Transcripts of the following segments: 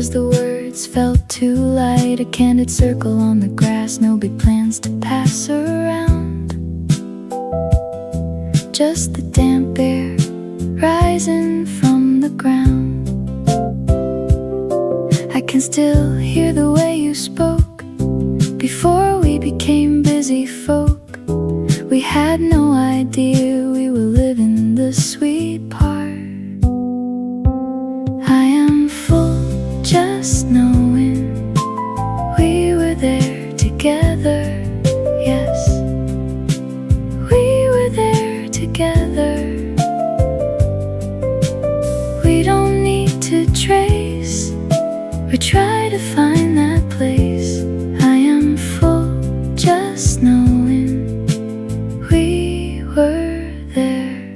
Cause the words felt too light. A candid circle on the grass, no big plans to pass around. Just the damp air rising from the ground. I can still hear the way you spoke before we became busy folk. We had no idea we were living the sweet part. I am full just knowing we were there together. Yes, we were there together. We don't need to trace or try to find that place. I am full just knowing we were there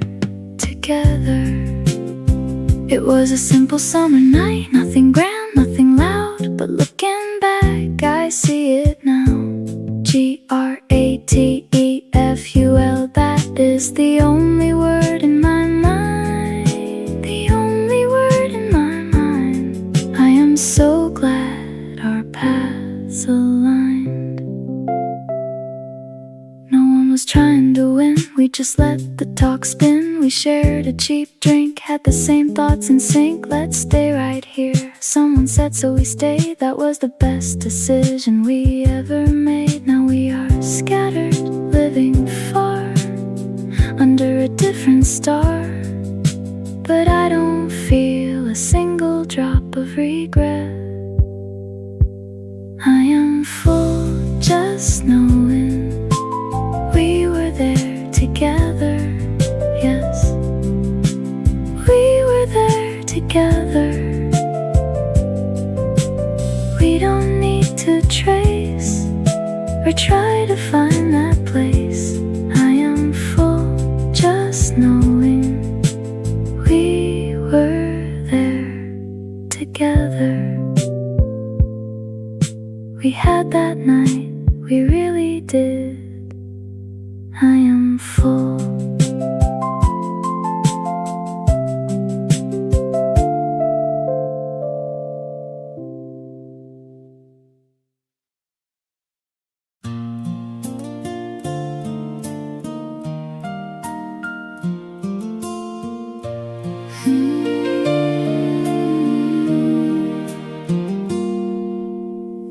together. It was a simple summer night, nothing grand, nothing loud, but looking back I see it now. Grateful, that is the only word in my mind. The only word in my mind. I am so glad our paths aligned. No one was trying to win, we just let the talk spin. We shared a cheap drink, had the same thoughts in sync. Let's stay right here, someone said, so we stayed. That was the best decision we ever made. Now we are scattered, living far under a different star, but I don't feel a single drop of regret. I am full just knowing we were there together. Yes, we were there together. We don't need to trace or try to find that place. I am full just knowing we were there together. We had that night, we really did. I am full.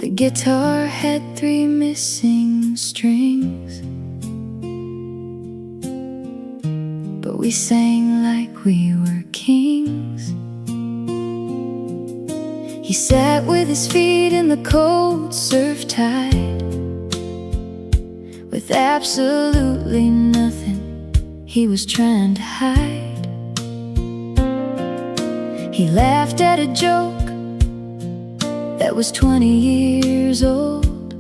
The guitar had 3 missing strings, but we sang like we were kings. He sat with his feet in the cold surf tide, with absolutely nothing he was trying to hide. He laughed at a joke that was 20 years old,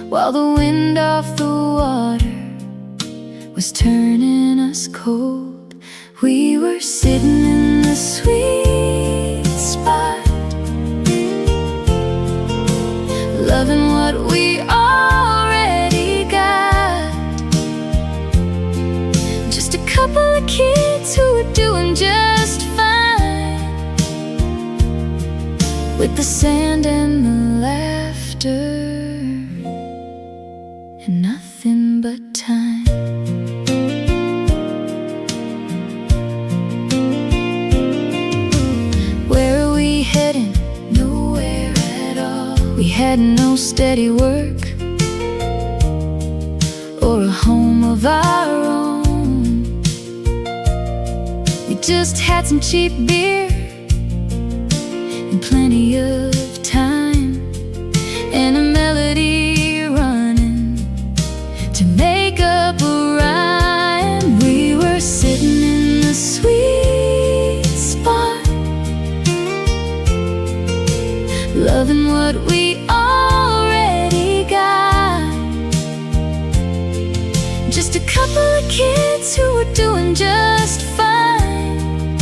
while the wind off the water was turning us cold. We were sitting in the sweet spot, loving what we already got. Just a couple of kids who were doing just fine, with the sand and the laughter and nothing but time. Where are we heading? Nowhere at all. We had no steady work or a home of our own. We just had some cheap beer and plenty of time, and a melody running to make up a rhyme. We were sitting in the sweet spot, loving what we already got. Just a couple of kids who were doing just fine,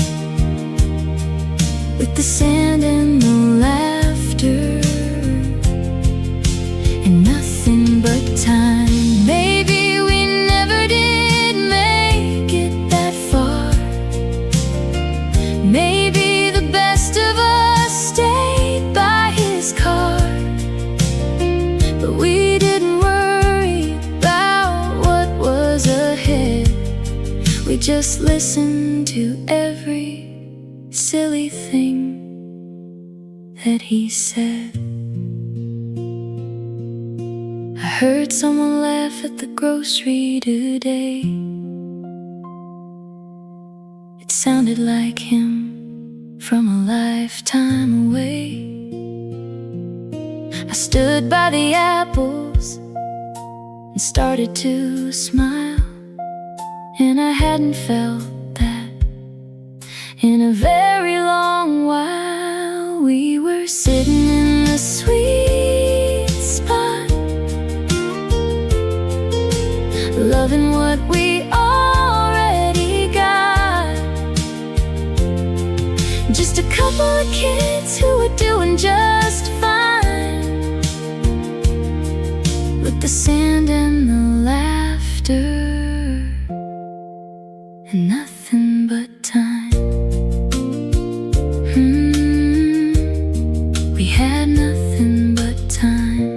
with the sand and the laughter and nothing but time. Maybe we never did make it that far. Maybe the best of us stayed by race car, but we didn't worry about what was ahead. We just listened to every silly thing that he said. I heard someone laugh at the grocery today. It sounded like him from a lifetime away. I stood by the apples and started to smile, and I hadn't felt that in a very long while. We were sitting in the sweet spot, loving what we already got. Just a couple of kids who were doing just fine, with the sand and the laughter and nothing but time. We had nothing but time.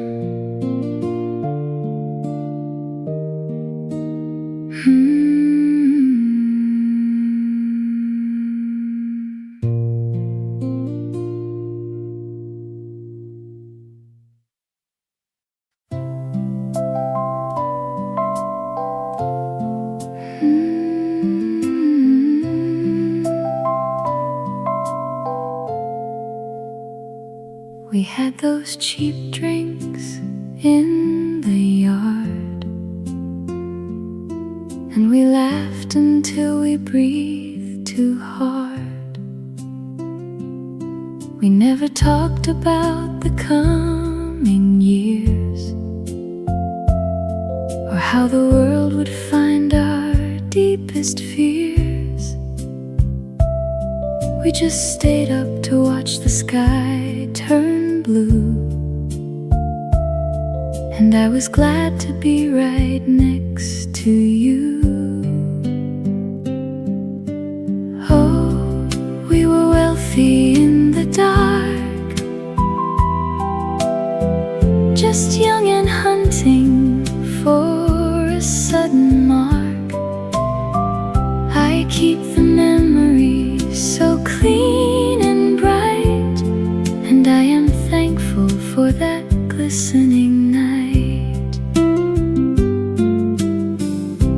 We had those cheap drinks in the yard, and we laughed until we breathed too hard. We never talked about the coming years, or how the world would find our deepest fears. We just stayed up to watch the sky turn blue, and I was glad to be right next to you. Oh, we were wealthy in the dark, just young and hunting for a sudden mark. I keep the memories so clean and bright, and I am thankful for that glistening night.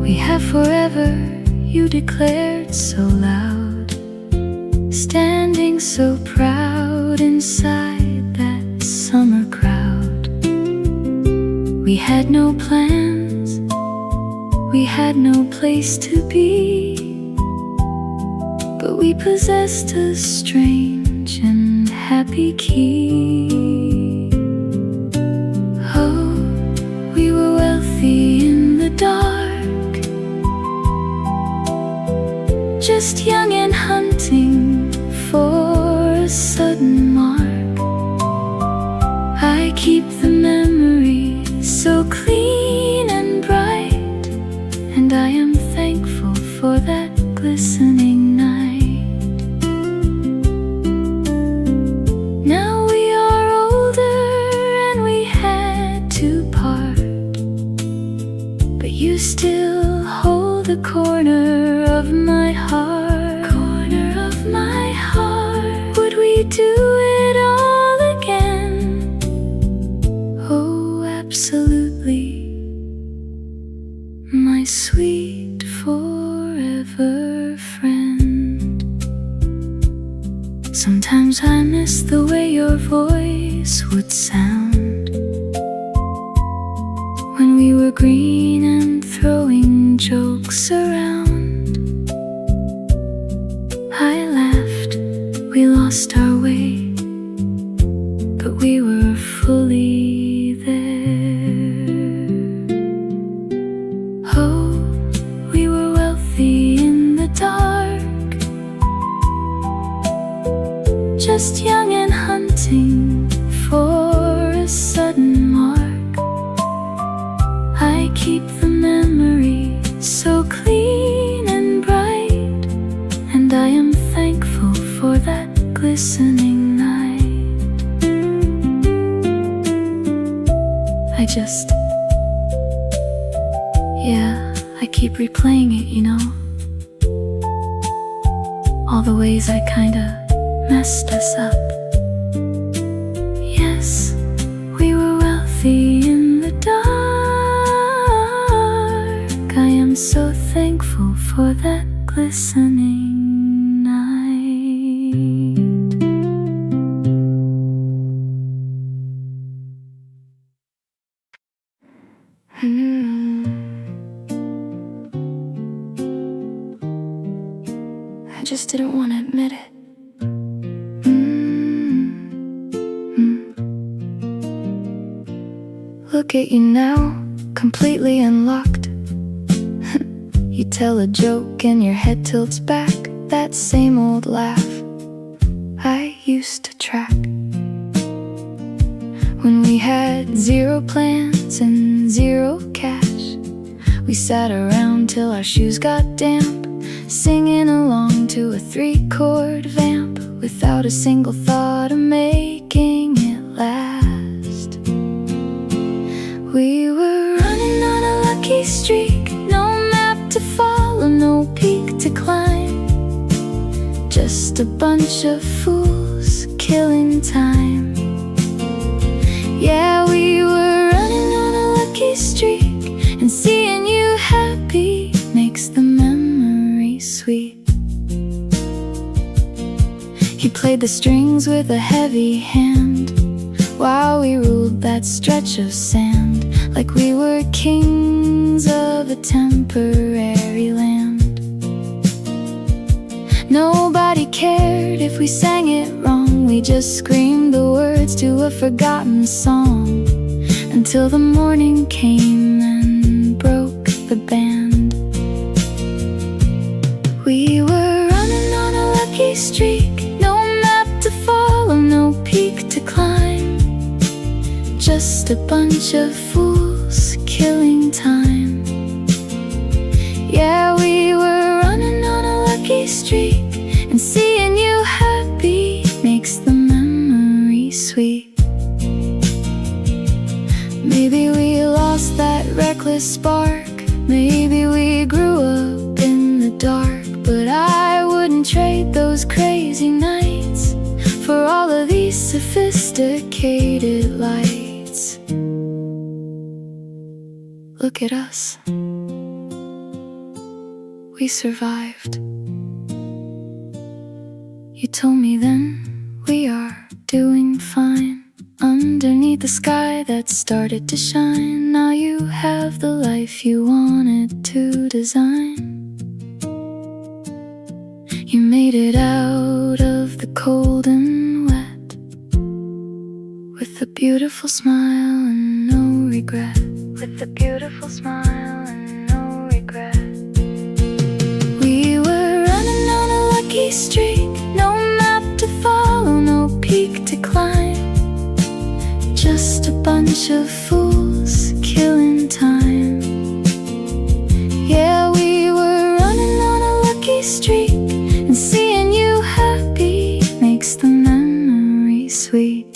We have forever, you declared so loud, standing so proud inside that summer crowd. We had no plans, we had no place to be, but we possessed a strange and happy key. Oh, we were wealthy in the dark, just young and hunting for a sudden mark. I keep the memory so clean and bright, and I am thankful for that glistening night. Now we are older and we had to part, but you still hold a corner of my heart. Corner of my heart. Would we do it all again? Oh, absolutely, my sweet forever friend. Sometimes I miss the way your voice would sound when we were green and throwing jokes around. I laughed, we lost our way, but we were fully there. Oh, we were wealthy in the dark, just young and hunting for a sudden mark. I keep the memory so clean and bright, and I am thankful for that glistening night. I keep replaying it, you know. All the ways I kinda messed us up. Yes, we were wealthy in the dark. I am so thankful for that glistening night. I just didn't want to admit it. Look at you now, completely unlocked. You tell a joke and your head tilts back. That same old laugh I used to track. When we had 0 plans and 0 cash, we sat around till our shoes got damp, singing along to a 3-chord vamp, without a single thought of making it last. We were running on a lucky streak, no map to follow, no peak to climb, just a bunch of fools killing time. Yeah, we were running on a lucky streak, and seeing you happy makes the memory sweet. You played the strings with a heavy hand, while we ruled that stretch of sand, like we were kings of a temporary land. Nobody cared if we sang it wrong, we just screamed the words to a forgotten song, until the morning came and broke the band. We were running on a lucky streak, no map to follow, no peak to climb, just a bunch of fools killing time. Yeah, we were running on a lucky streak, and seeing you happy makes the memory sweet. Maybe we lost that reckless spark, maybe we grew up in the dark, but I wouldn't trade those crazy nights for all of these sophisticated lights. Look at us. We survived. You told me then we are doing fine, underneath the sky that started to shine. Now you have the life you wanted to design. You made it out of the cold and wet, with a beautiful smile and no regret. With a beautiful smile and no regret. We were running on a lucky streak, no map to follow, no peak to climb, just a bunch of fools killing time. Yeah, we were running on a lucky streak, and seeing you happy makes the memory sweet.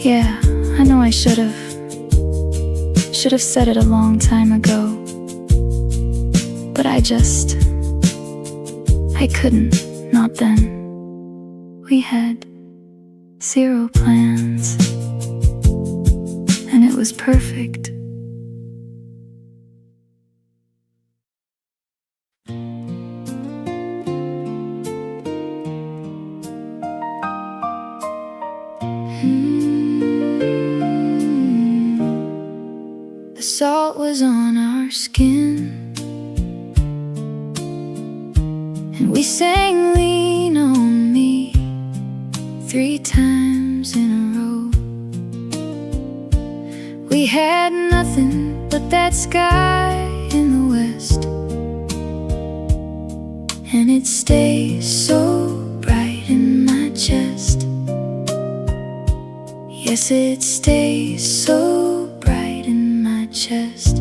Yeah, I know I should have said it a long time ago, but I couldn't, not then. We had 0 plans, and it was perfect. The salt was on our skin, and we sang Lean on Me 3 times in a row. We had nothing but that sky in the west, and it stays so bright in my chest. Yes, it stays so bright in my chest.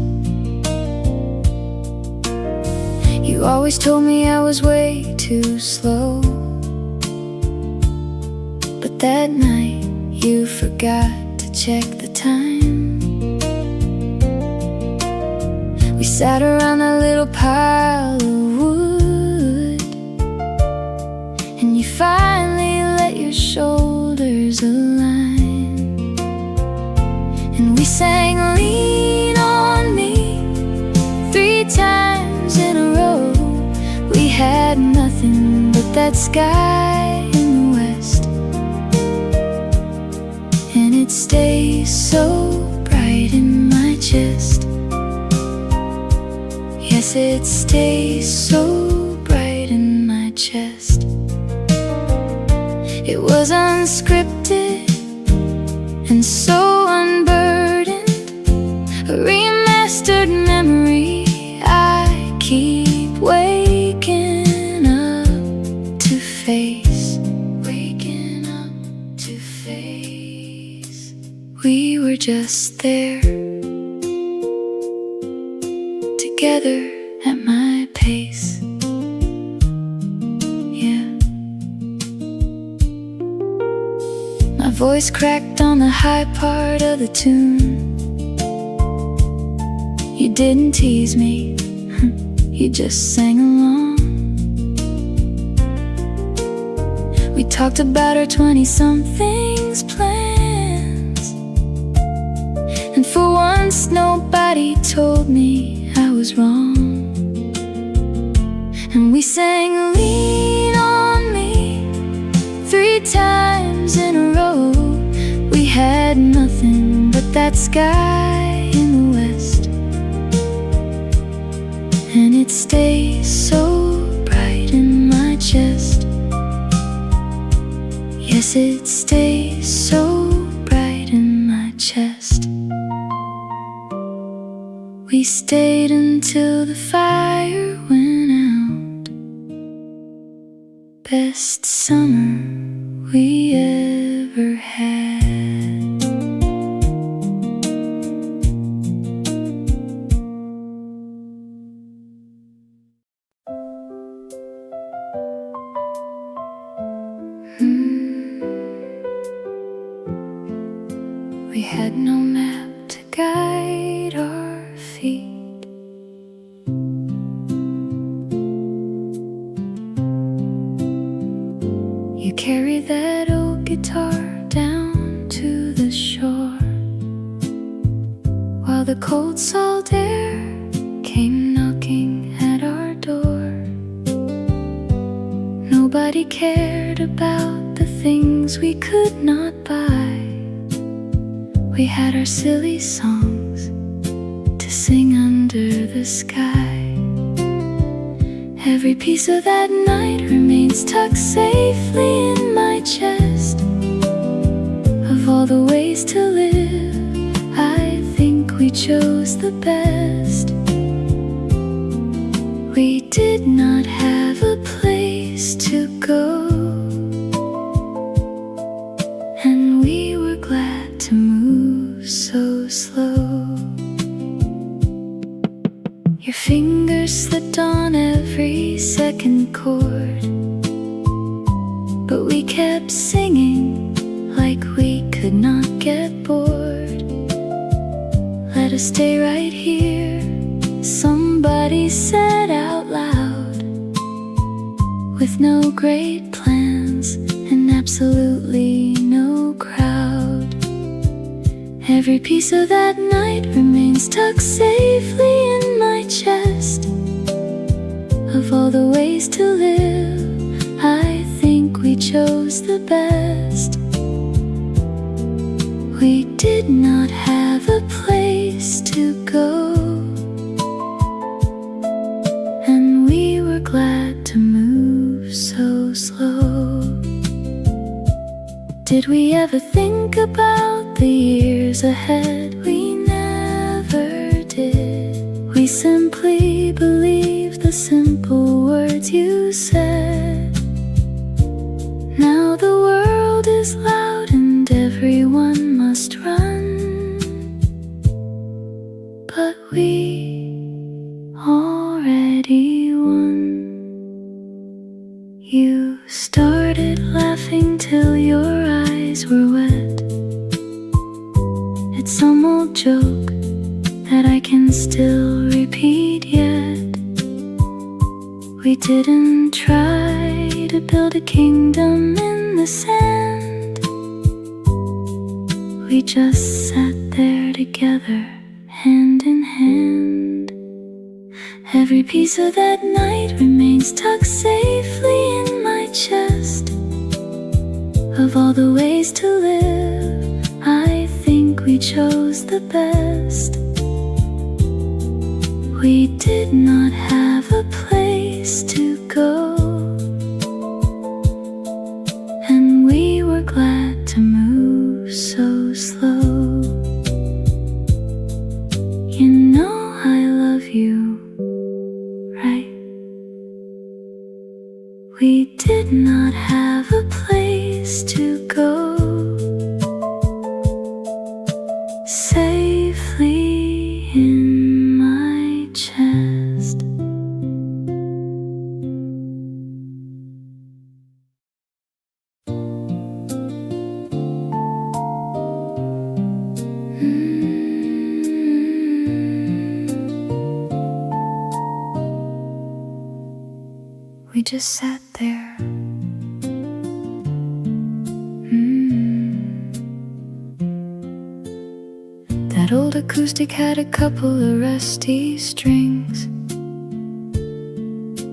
You always told me I was way too slow, but that night you forgot to check the time. sat around that little pile of wood, and you finally let your shoulders align, and we sang Lean on Me 3 times in a row. We had nothing but that sky in the west, and it stays so bright in my chest. Yes, it stays so bright in my chest. It was unscripted and so unburdened, a remastered memory I keep waking up to face. Waking up to face. We were just there, together at my pace. Yeah. My voice cracked on the high part of the tune. You didn't tease me, you just sang along. We talked about our 20-somethings plans, and for once nobody told me I was wrong. And we sang Lean on Me 3 times in a row. We had nothing but that sky in the west, and it stays so bright in my chest. Yes, it stays so bright in my chest. We stayed until the fire went out. Best summer we ever had. We had no map to guide our feet. You carry that old guitar down to the shore, while the cold salt air came knocking at our door. Nobody cared about the things we could not buy. We had our silly songs to sing under the sky. Every piece of that night remains tucked safely in my chest. Of all the ways to live, I think we chose the best. We did not have a place to go, and we were glad to move so slow. Your fingers slipped on every second chord, but we kept singing like we could not get bored. Let us stay right here, somebody said out loud, with no great plans and absolutely no crowd. Every piece of that night remains tucked safely in my chest. Of all the ways to live, I think we chose the best. We did not have a place to go, and we were glad to move so slow. Did we ever think about the years ahead? We never did. We simply believed the simple words you said. Now the world is loud and everyone must run, but we already won. You started laughing till your eyes were wet at some old joke that I can still repeat yet. We didn't try to build a kingdom in the sand. We just sat there together, hand in hand. Every piece of that night remains tucked safely in my chest. Of all the ways to live, I think we chose the best. We did not have a place to go, and we were glad to move so slow. You know I love you, right? We did not have a place to go safely in my chest. We just sat there. That old acoustic had a couple of rusty strings.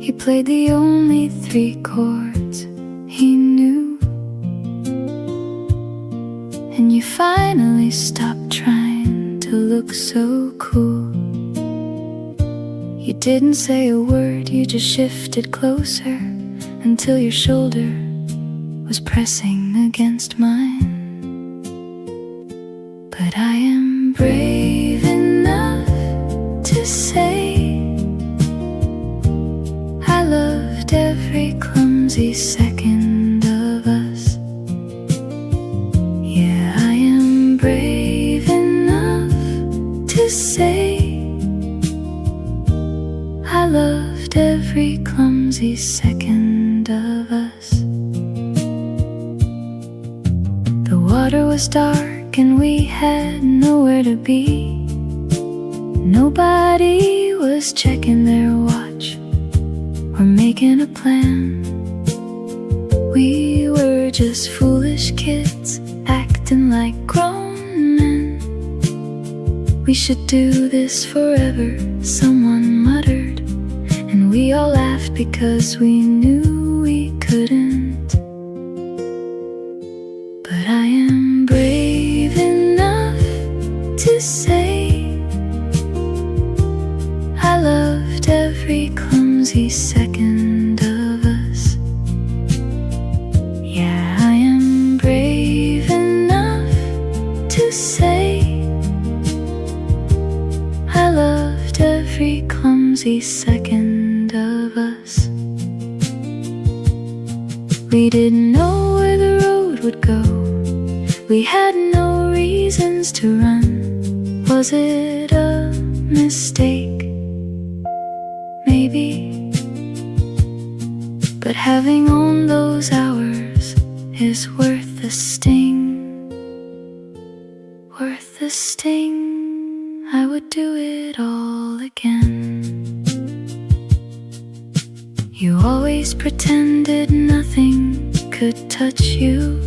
He played the only 3 chords he knew. And you finally stopped trying to look so cool. You didn't say a word, you just shifted closer until your shoulder was pressing against mine. But I am brave enough to say I loved every clumsy second of us. Yeah, I am brave enough to say I loved every clumsy second of us. The water was dark and we had nowhere to be. Nobody was checking their watch or making a plan. We were just foolish kids acting like grown men. We should do this forever, someone muttered, and we all laughed because we knew we couldn't. But I am brave enough to say I loved every clumsy second of us. Yeah, I am brave enough to say I loved every clumsy second of us. We didn't know where the road would go. We had no reasons to run. Was it a mistake? Maybe. But having owned those hours is worth the sting. Worth the sting. I would do it all again. You always pretended nothing could touch you,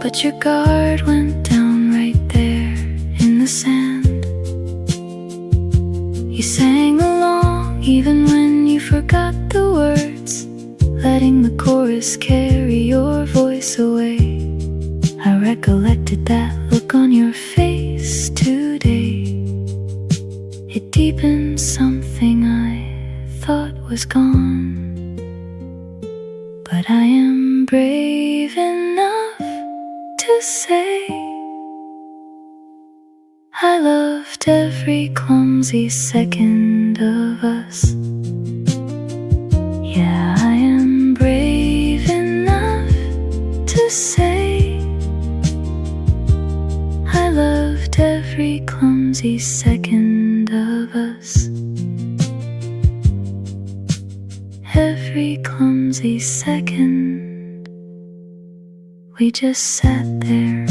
but your guard went down right there in the sand. You sang along even when you forgot the words, letting the chorus carry your voice away. I recollected that look on your face today. It deepened something I thought was gone. But I am brave enough to say I loved every clumsy second of us. Yeah, I am brave enough to say I loved every clumsy second of us. Every clumsy second, we just sat there.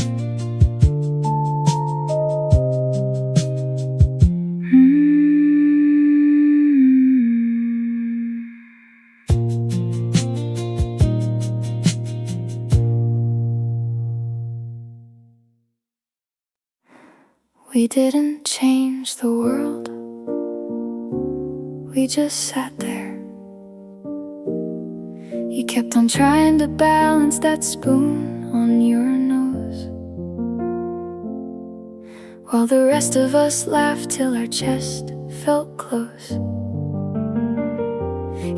We didn't change the world. We just sat there. You kept on trying to balance that spoon on your nose, while the rest of us laughed till our chest felt close.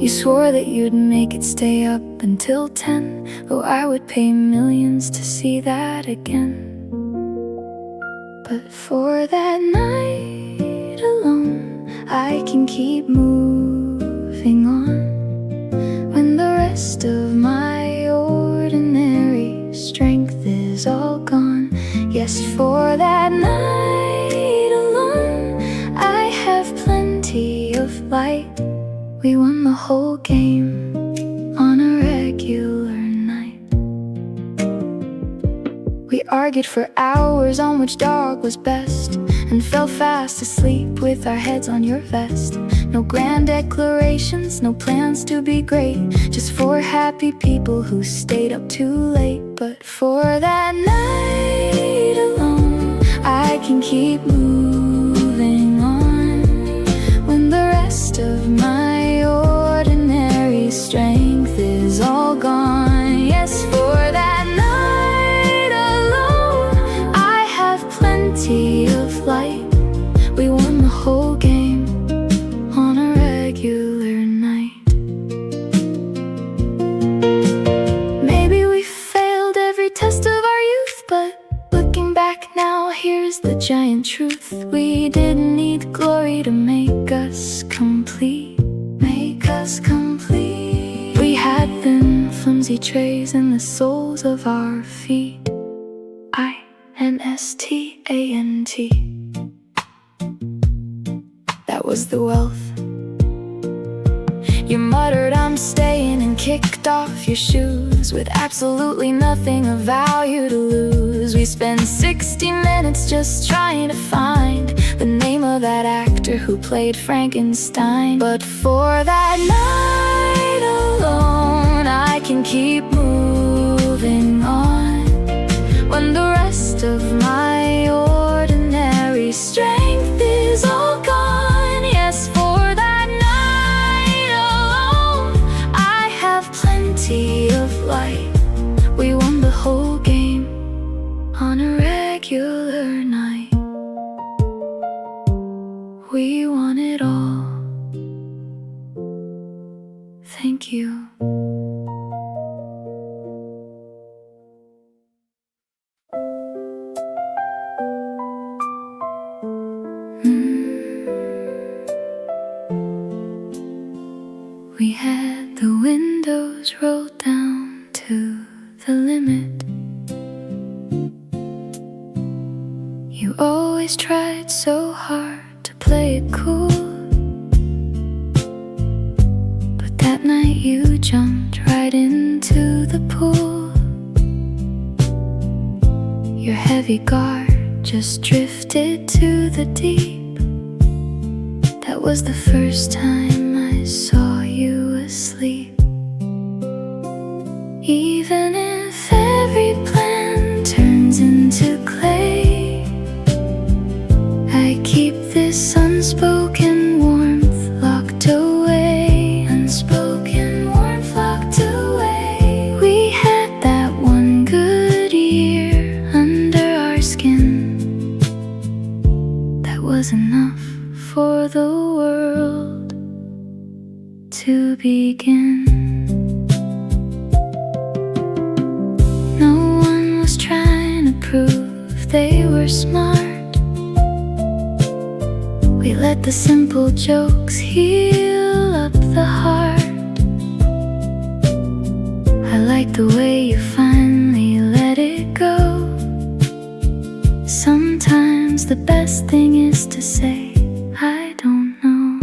You swore that you'd make it stay up until 10, though I would pay millions to see that again. But for that night alone, I can keep moving on, when the rest of my ordinary strength is all gone. Yes, for that night alone, I have plenty of light. We won the whole game on a regular night. We argued for hours on which dog was best, and fell fast asleep with our heads on your vest. No grand declarations, no plans to be great, just four happy people who stayed up too late. But for that night alone, I can keep moving on, when the rest of my ordinary strength is all gone. Yes, for that night alone, I have plenty of light. We won the whole game on a regular night. Maybe we failed every test of our youth, but looking back now, here's the giant truth. We didn't need glory to make us complete. Make us complete. We had them flimsy trays in the soles of our feet. INSTANT. That was the wealth. You muttered, I'm staying, and kicked off your shoes with absolutely nothing of value to lose. We spent 60 minutes just trying to find the name of that actor who played Frankenstein. But for that night alone, I can keep moving on, when the rest of my ordinary strength is all gone. Yes, for that night alone, I have plenty of light. We won the whole game on a regular night. We won it all. Thank you. We had the windows rolled down to the limit. You always tried so hard to play it cool, but that night you jumped right into the pool. Your heavy guard just drifted to the deep. That was the first time I saw you asleep. Even if every plan turns into clay, I keep this unspoken warmth locked away. Unspoken warmth locked away. We had that one good year under our skin. That was enough for the world to begin. No one was trying to prove they were smart. We let the simple jokes heal up the heart. I like the way you finally let it go. Sometimes the best thing is to say, I don't know.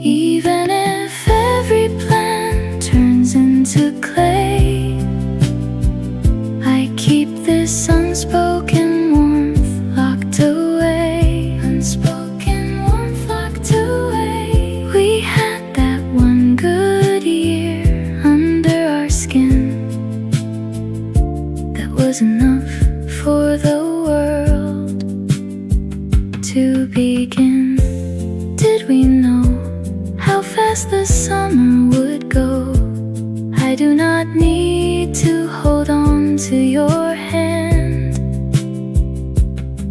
Even if every plan turns into clay, I keep this unspoken warmth locked away. Unspoken warmth locked away. We had that one good year under our skin. That was enough for the world to begin? Did we know how fast the summer would go? I do not need to hold on to your hand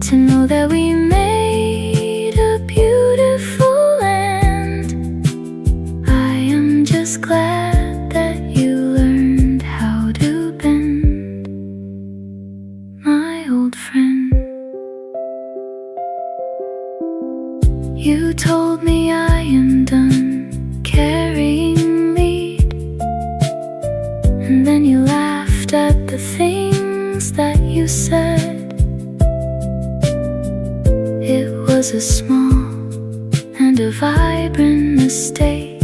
to know that we made a beautiful land. I am just glad that you learned how to bend, my old friend. You told me I am done carrying lead, and then you laughed at the things that you said. It was a small and a vibrant mistake,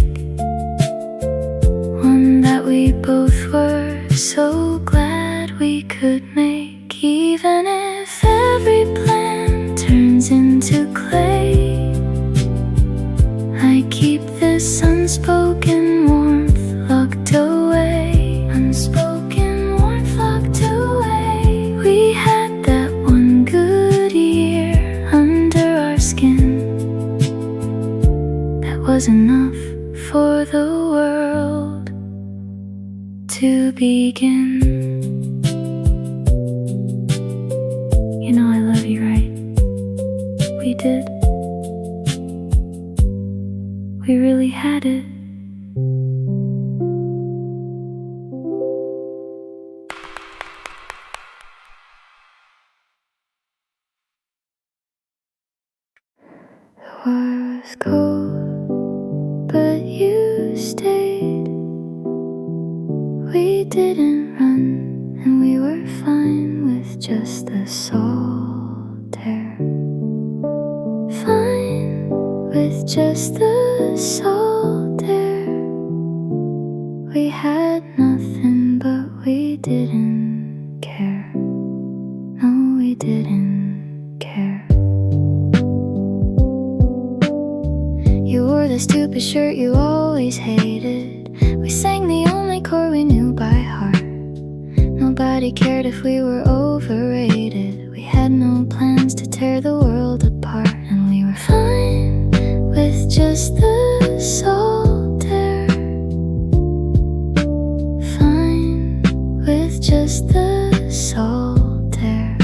one that we both were so glad we could make. Even if every plan turns into clay, I keep this unspoken warmth locked away. Unspoken warmth locked away. We had that one good year under our skin that was enough for the world to begin. You know I love you, right? We did. We really had it. The water was cold, but you stayed. We didn't run, and we were fine with just the salt air. Fine with just the salt air. We had nothing, but we didn't care. No, we didn't care. You wore the stupid shirt you always hated. We sang the only chord we knew by heart. Nobody cared if we were overrated. We had no plans to tear the world apart, and we were fine with just the salt air. Fine with just the salt air.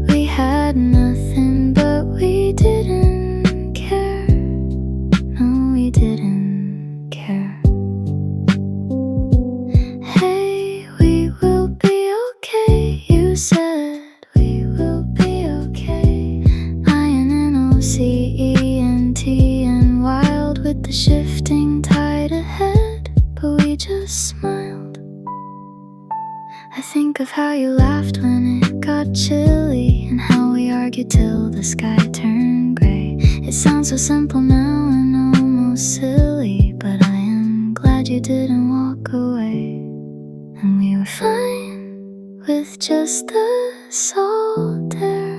We had nothing, but we didn't care. No, we didn't care. Hey, we will be okay, you said. We will be okay. INNOCENT and wild with the shifting tide ahead, but we just smiled. I think of how you laughed when it got chilly, and how we argued till the sky turned gray. It sounds so simple now and almost silly, but I am glad you didn't walk away. And we were fine with just the salt air.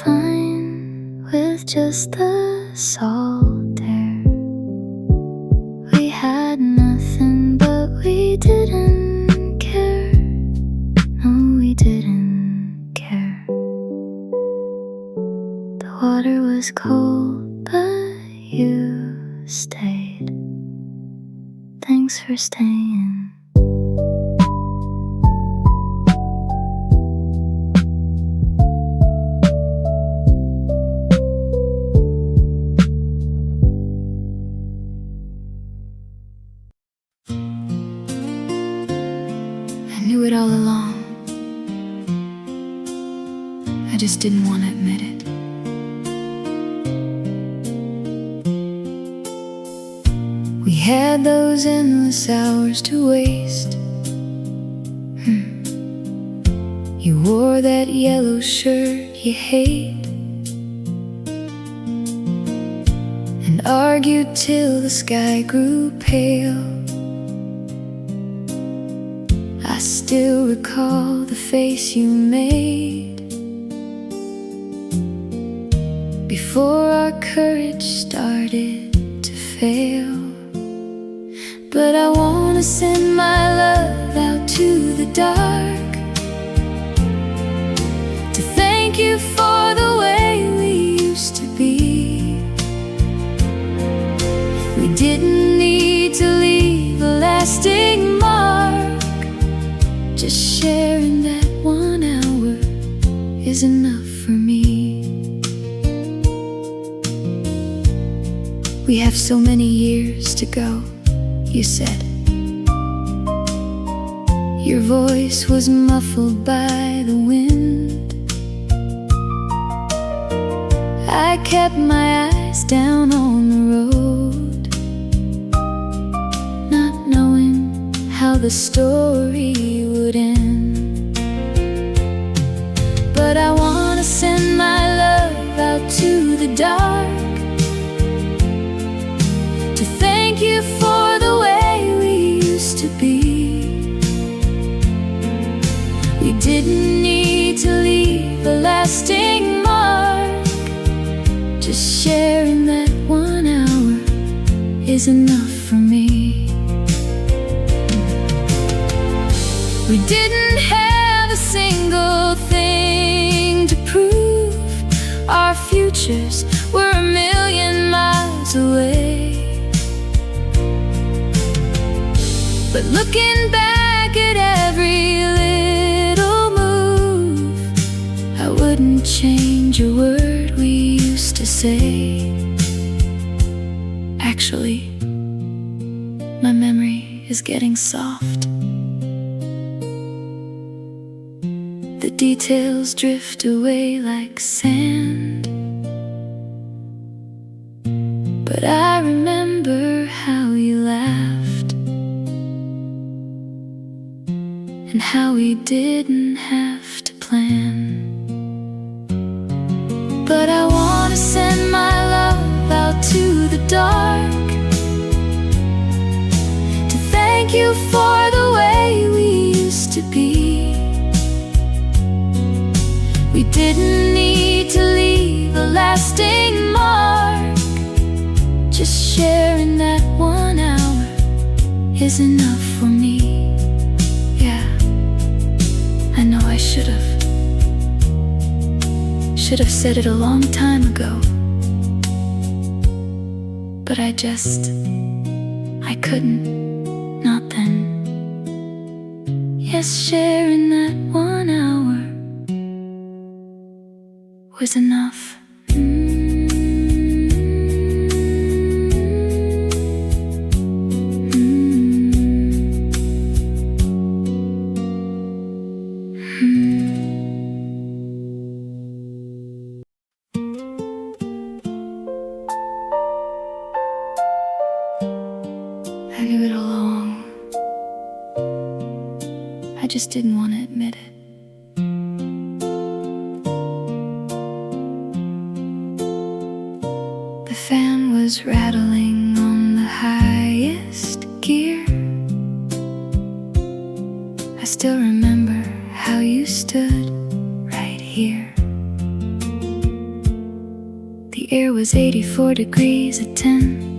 Fine with just the salt air. We had nothing, but we didn't care. No, we didn't care. The water was cold, but you stayed. Thanks for staying. I knew it all along. I just didn't want to admit it. We had those endless hours to waste. You wore that yellow shirt you hate, and argued till the sky grew pale. I still recall the face you made before our courage started to fail. But I wanna send my love out to the dark, to thank you have so many years to go, you said. Your voice was muffled by the wind. I kept my eyes down on the road, not knowing how the story would end. But I wanna send my love out to the dark, to thank you for the way we used to be. We didn't need to leave a lasting mark. Just sharing that 1 hour is enough for me. We didn't have a single thing to prove. Our futures were a million miles away. But looking back at every little move, I wouldn't change a word we used to say. Actually, my memory is getting soft. The details drift away like sand, but I remember how you laughed, and how we didn't have to plan. But I wanna send my love out to the dark, to thank you for the way we used to be. We didn't need to leave a lasting mark. Just sharing that 1 hour is enough for me. Yeah, I know I should have said it a long time ago, but I couldn't, not then. Yes, sharing that 1 hour was enough. I knew it all along. I just didn't want to admit it. The fan was rattling on the highest gear. I still remember how you stood right here. The air was 84 degrees at 10.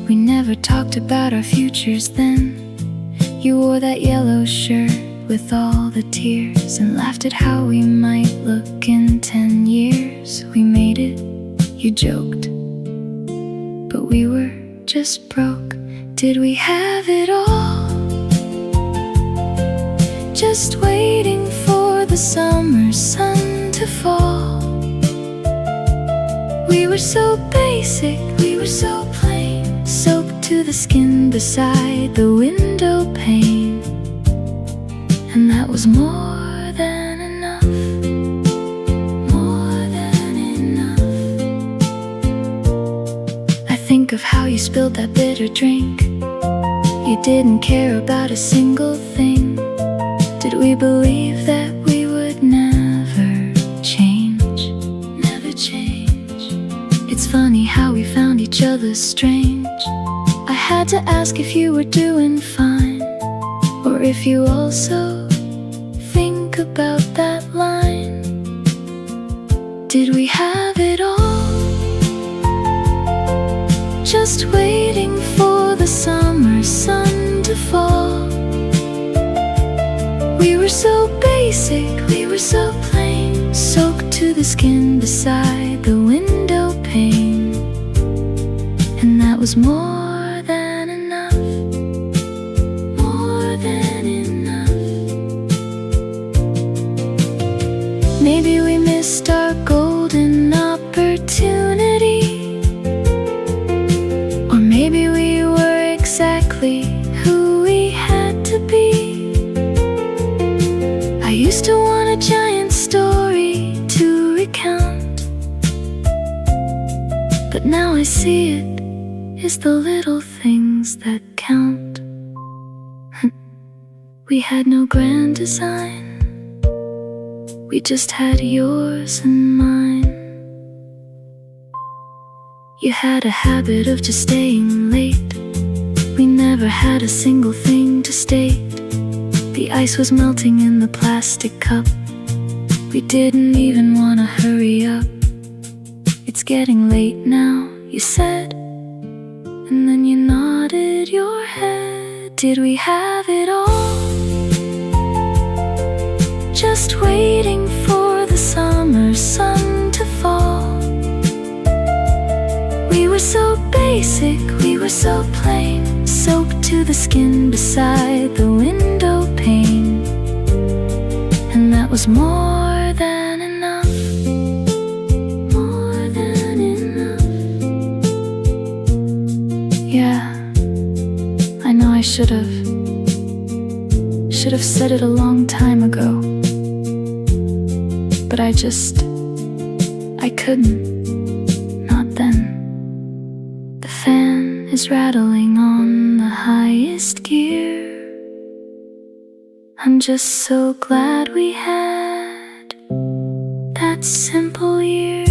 We never talked about our futures then. You wore that yellow shirt with all the tears, and laughed at how we might look in 10 years. We made it, you joked, but we were just broke. Did we have it all? Just waiting for the summer sun to fall. We were so basic, we were so plain, soaked to the skin beside the window pane. And that was more than enough, more than enough. I think of how you spilled that bitter drink. You didn't care about a single thing. Did we believe that we would never change? Never change. It's funny how we found each other strange. I had to ask if you were doing fine, or if you also think about that line. Did we have it all? Just waiting for the summer sun to fall. We were so basic, we were so plain, soaked to the skin beside the window pane. And that was more than enough, more than enough. Maybe we missed our golden opportunity. used to want a giant story to recount, but now I see it is the little things that count. We had no grand design, we just had yours and mine. You had a habit of just staying late, we never had a single thing to state. The ice was melting in the plastic cup, we didn't even want to hurry up. It's getting late now, you said, and then you nodded your head. Did we have it all? Just waiting for the summer sun to fall. We were so basic, we were so plain, soaked to the skin beside the window pane. And that was more than enough, more than enough. Yeah, I know I should have said it a long time ago, but I couldn't, not then. The fan is rattling on the highest gear. I'm just so glad we had that simple year.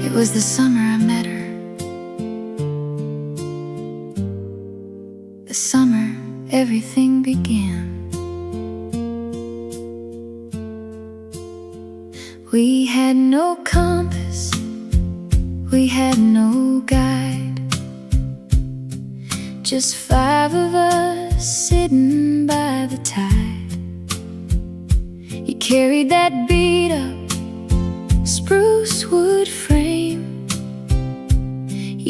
It was the summer I met her, the summer everything began. We had no compass, we had no guide, just 5 of us sitting by the tide. You carried that beat up spruce wood frame,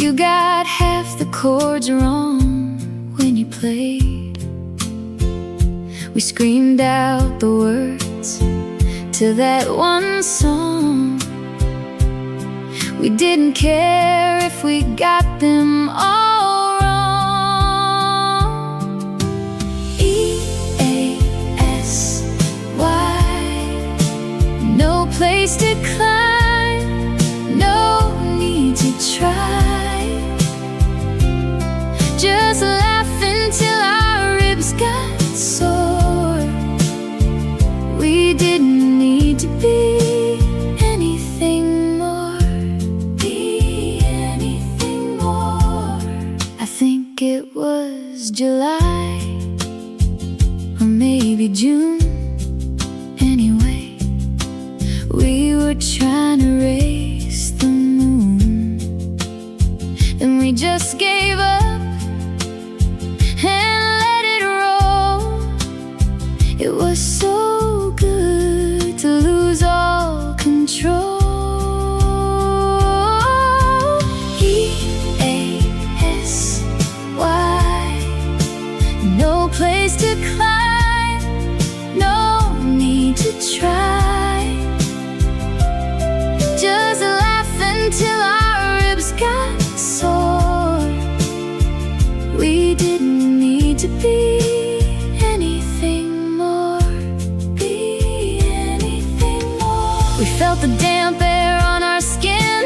you got half the chords wrong when you played. We screamed out the words to that one song. We didn't care if we got them all wrong. E-A-S-Y, no place to climb, no need to try. Just laugh until our ribs got sore. We didn't need to be anything more, be anything more. I think it was July, or maybe June. Anyway, we were trying to race the moon, and we just gave up and let it roll. It was so good to lose all control. E-A-S-Y, no place to climb, no need to try. Just laugh until our ribs got sore. We didn't need to be anything more, be anything more. We felt the damp air on our skin.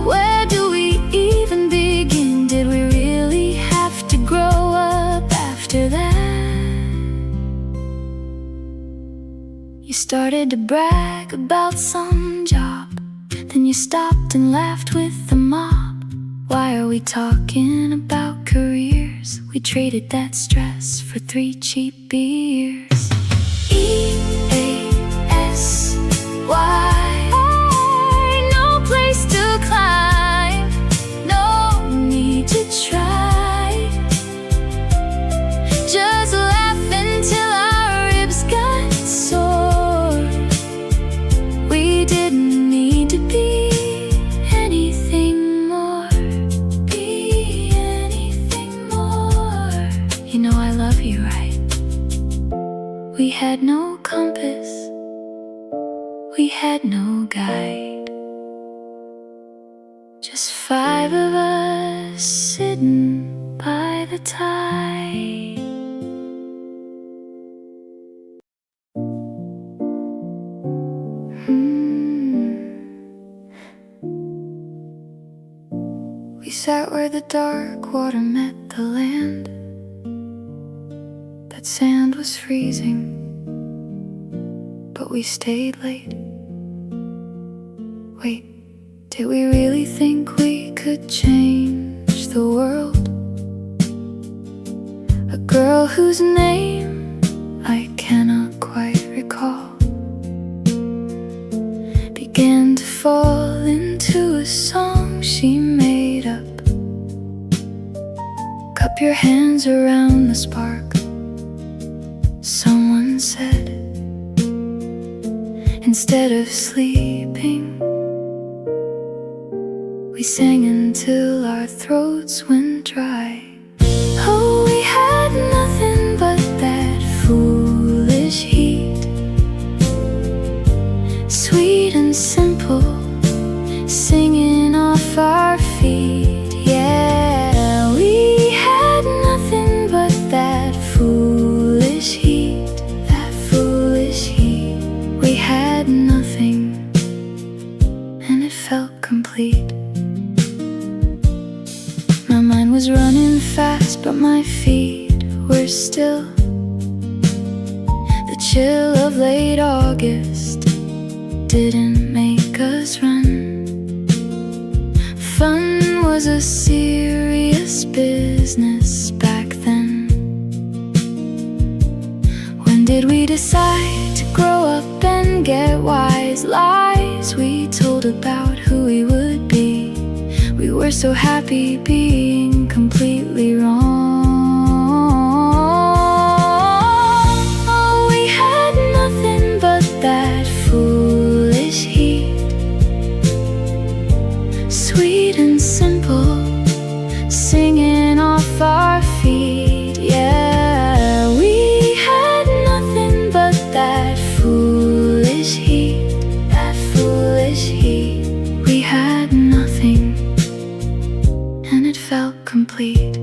Where do we even begin? Did we really have to grow up after that? You started to brag about some job, then you stopped and laughed with the mob. Why are we talking about careers? We traded that stress for 3 cheap beers. E-A-S-Y, no place to climb, no need to try. Just laugh until our ribs got sore. We didn't need to be anything more, be anything more. had no compass, we had no guide. Just five of us sitting by the tide. We sat where the dark water met the land. That sand was freezing, but we stayed late. Wait, did we really think we could change the world? A girl whose name I cannot quite recall began to fall into a song she made up. Cup your hands around the spark, someone said. Instead of sleeping, we sang until our throats went dry. Oh, we had nothing but that foolish heat, sweet and simple, singing off our feet. Yeah, we had nothing but that foolish heat, that foolish heat. We had nothing, and it felt complete. My mind was running fast, but my feet were still. The chill of late August didn't make us run. Fun was a serious business back then. When did we decide to grow up and get wise? Lies we told about who we would be. We were so happy being completely wrong. Oh, we had nothing but that foolish heat, sweet and simple, singing off our feet. Yeah, we had nothing but that foolish heat, that foolish heat. We had nothing, and it felt complete.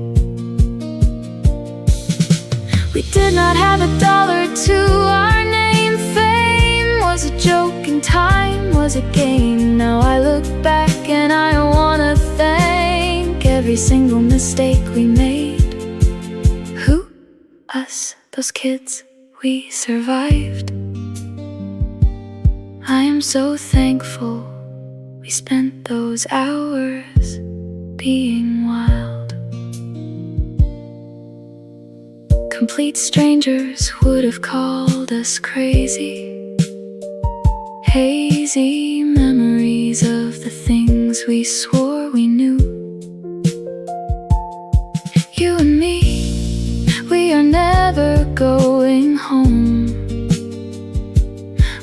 We did not have $1 to our name. Fame was a joke and time was a game. Now I look back and I wanna thank every single mistake we made. Who? Us, those kids, we survived. I am so thankful we spent those hours being wild. Complete strangers would have called us crazy. Hazy memories of the things we swore we knew. You and me, we are never going home.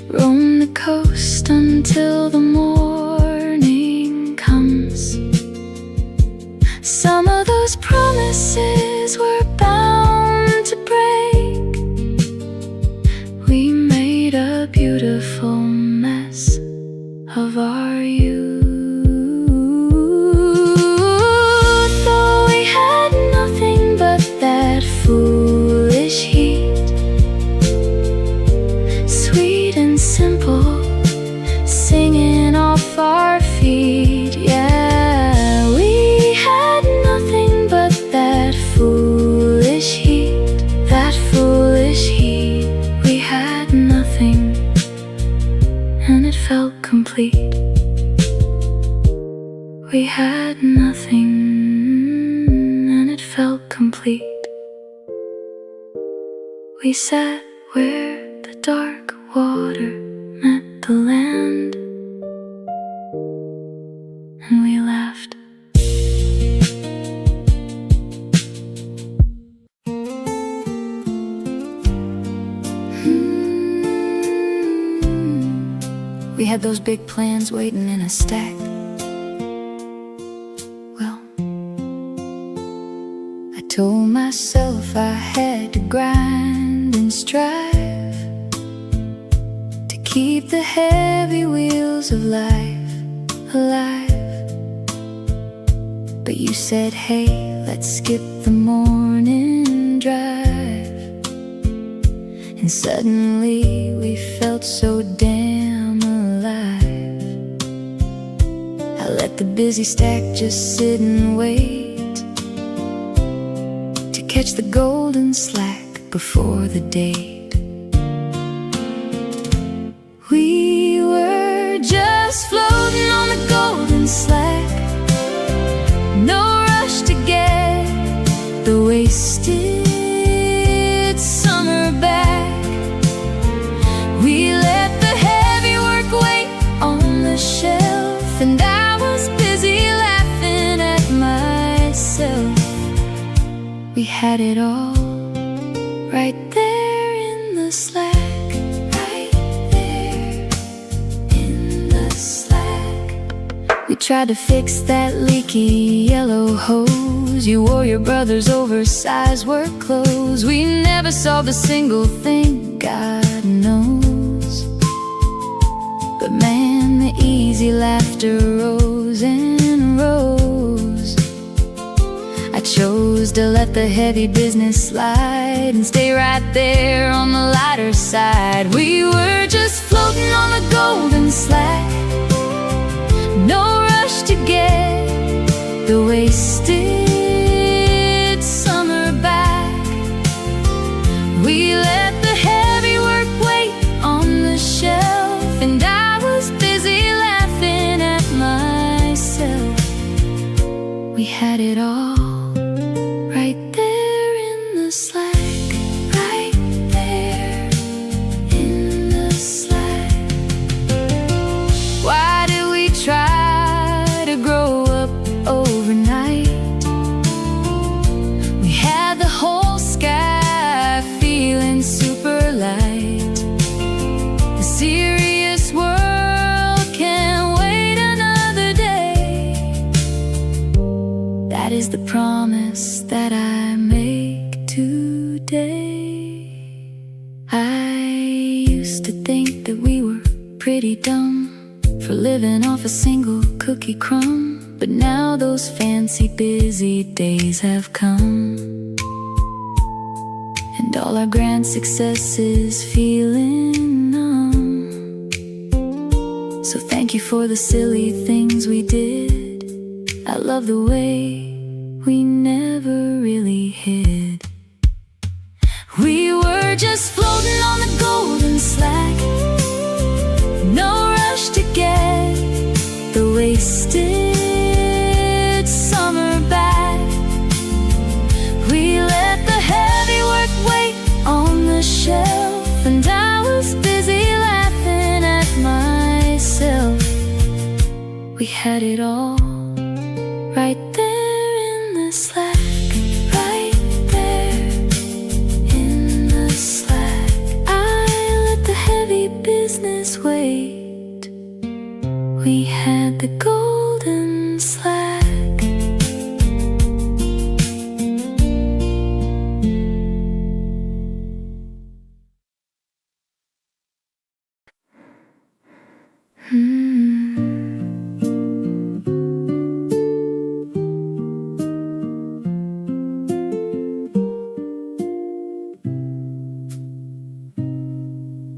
Roam the coast until the morning comes. Some of those promises were bound to break. We made a beautiful mess of our youth. Though we had nothing but that foolish heat, sweet and simple, singing off our feet. Yeah, we had nothing but that foolish heat, that foolish heat. We had nothing, and it felt complete. We had nothing, and it felt complete. We sat where the dark water met the land, and we laughed. We had those big plans waiting in a stack. Well, I told myself I had to grind and strive keep the heavy wheels of life alive. But you said, hey, let's skip the morning drive. And suddenly we felt so damn alive. I let the busy stack just sit and wait to catch the golden slack before the date. We were just floating on the golden slack, no rush to get the wasted summer back. We let the heavy work wait on the shelf, and I was busy laughing at myself. We had it all right there in the slack. We tried to fix that leaky yellow hose. You wore your brother's oversized work clothes. We never solved a single thing, God knows. But man, the easy laughter rose and rose. I chose to let the heavy business slide and stay right there on the lighter side. We were just floating on the golden slack, no rush to get the wasted summer back. We let the heavy work wait on the shelf, and I was busy laughing at myself. We had it all right there in the slack, right there in the slack. Why did we try to grow up overnight? We had the whole sky feeling super light. The serious world can't wait another day. That is the promise that I make today. I used to think that we were pretty dumb for living off a single cookie crumb, but now those fancy busy days have come, and all our grand successes feeling numb. So thank you for the silly things we did. I love the way we never really hid. We were just floating on the golden slack, no rush to get the wasted summer back. We let the heavy work wait on the shelf, and I was busy laughing at myself. We had it all right there in the slack, right there in the slack. I let the heavy business wait. We had the golden slack.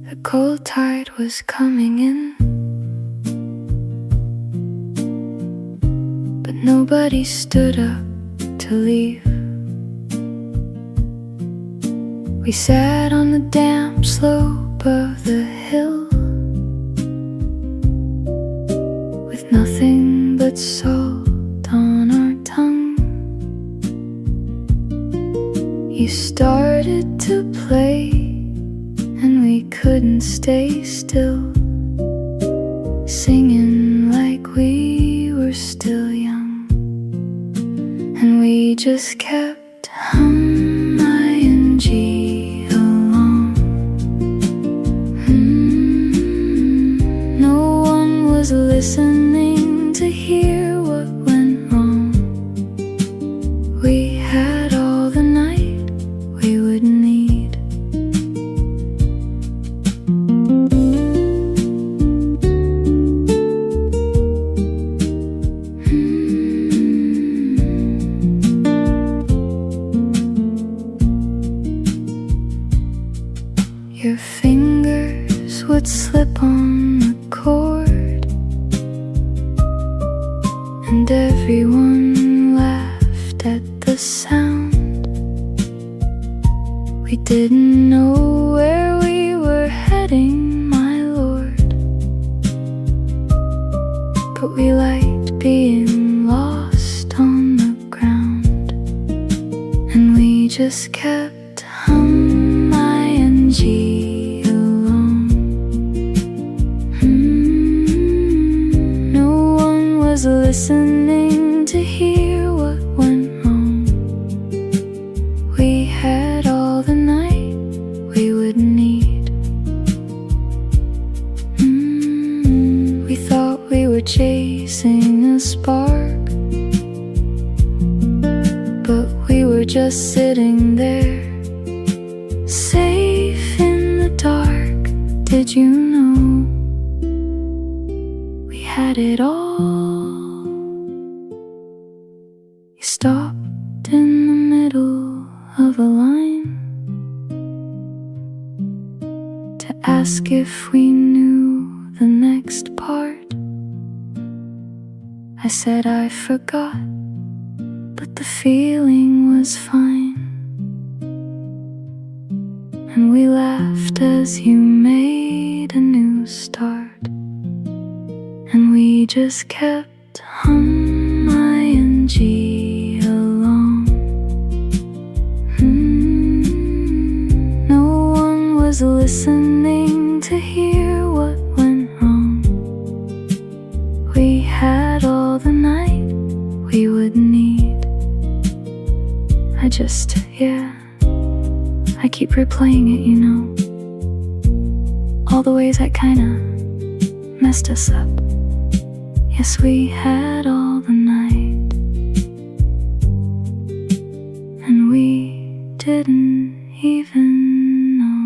The cold tide was coming in, but nobody stood up to leave. We sat on the damp slope of the hill with nothing but salt on our tongue. You started to play, and we couldn't stay still, singing like we were still young. And we just kept humming along. No one was listening to hear what went wrong. We had all the night we would need. slip on the cord, and everyone laughed at the sound. We didn't know where we were heading, my lord, but we liked being lost on the ground, and we just kept ing along. No one was listening to hear what went wrong. We had all the night we would need. We thought we were chasing a spark, but we were just sitting there, safe in the dark. Did you know we had it all? You stopped in the middle of a line to ask if we knew the next part. I said I forgot, but the feeling was fine. And we laughed as you made a new start, and we just kept ing along. No one was listening to hear what went wrong. We had all the night we would need. I keep replaying it, you know, all the ways that kinda messed us up. Yes, we had all the night, and we didn't even know.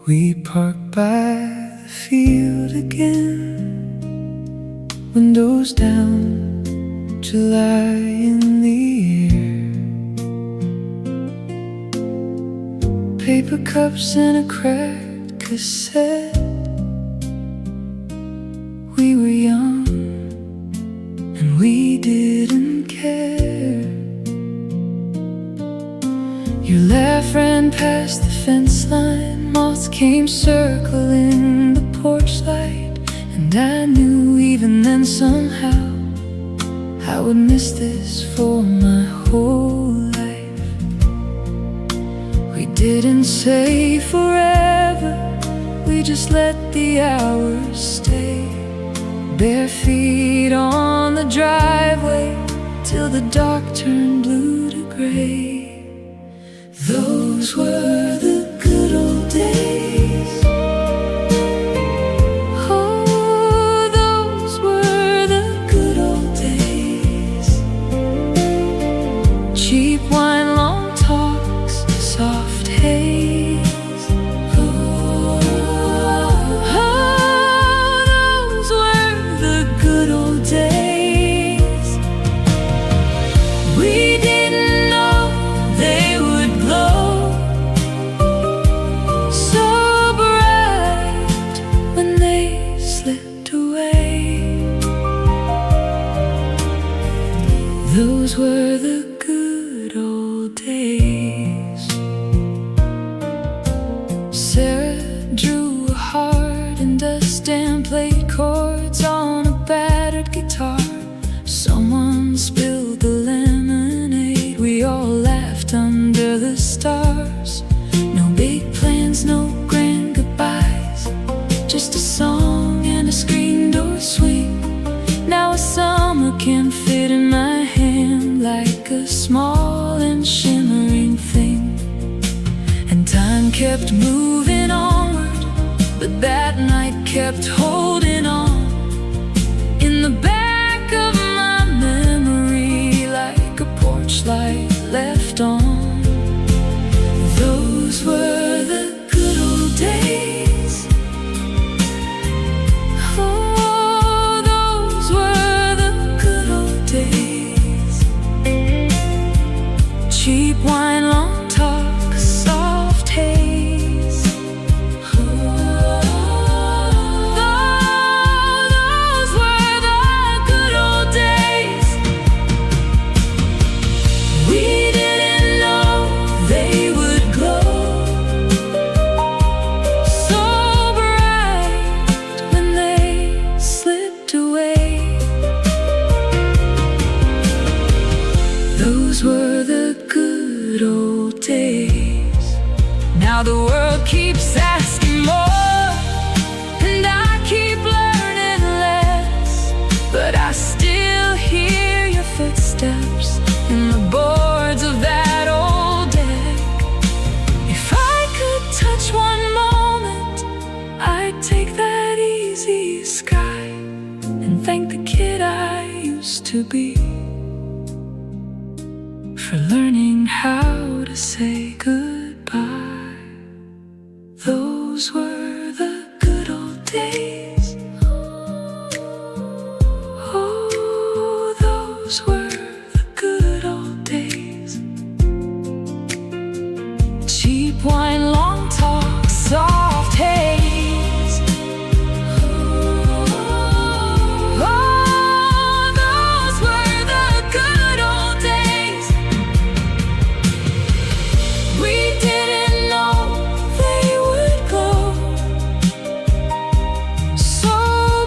We parked by the field again, windows down, July in the air, paper cups and a cracked cassette. We were young and we didn't care. Your laugh ran past the fence line, moths came circling the porch light, and I knew even then somehow I would miss this for my whole life. We didn't say forever, we just let the hours stay, bare feet on the driveway till the dark turned blue to gray. Those were the good old days. Oh, those were the good old days. Cheap wine, long talks, soft haze. Oh, those were the good old days. We didn't know they would glow so bright when they slipped away. Those were the good old days. Sarah drew a heart in dust and played chords on a battered guitar. Someone spilled the lemonade, we all laughed under the stars. No big plans, no grand goodbyes, just a song and a screen door swing. Now a summer can fit in my hand like a small and shimmering thing. And time kept moving onward, but that night kept holding on in the back of my memory like a porch I'd take that easy sky and thank the kid I used to be for learning how to say goodbye. Those were the good old days. Oh, those were the good old days. Cheap wine, long talk, soft haze. Oh, those were the good old days. We didn't know they would go so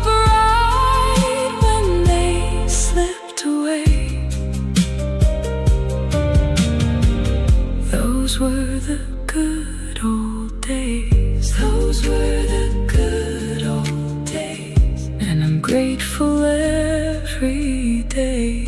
bright when they slipped away. Those were the good old days. Those were the good old days. And I'm grateful every day.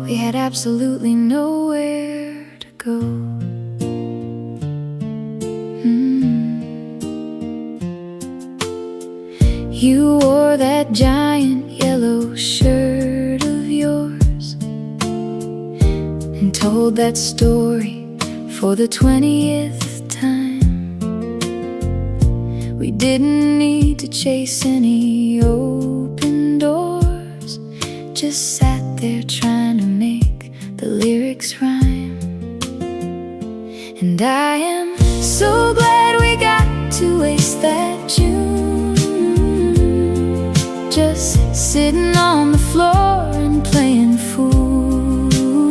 We had absolutely nowhere to go. You wore that giant yellow shirt of yours and told that story for the 20th time. We didn't need to chase any open doors, just sat there trying to make the lyrics rhyme. And I am so glad we got to waste that June just sitting on the floor and playing fools.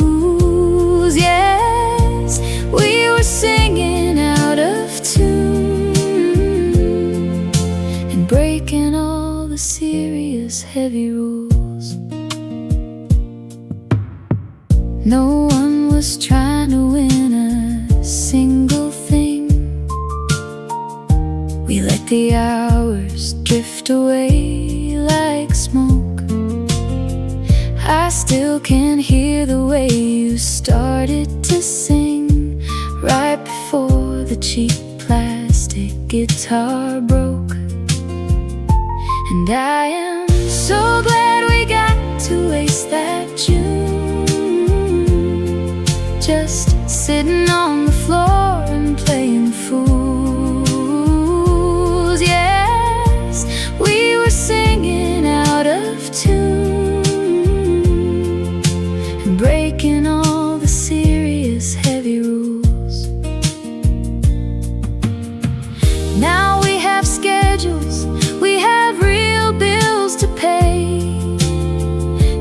Yes, we were singing out of tune and breaking all the serious heavy rules. No one was trying to win a single thing. We let the hours drift away like smoke. I still can hear the way you started to sing right before the cheap plastic guitar broke. And I am so glad we got to waste that June just sitting on the floor and playing fools. Yes, we were singing out of tune and breaking all the serious heavy rules. Now we have schedules, we have real bills to pay.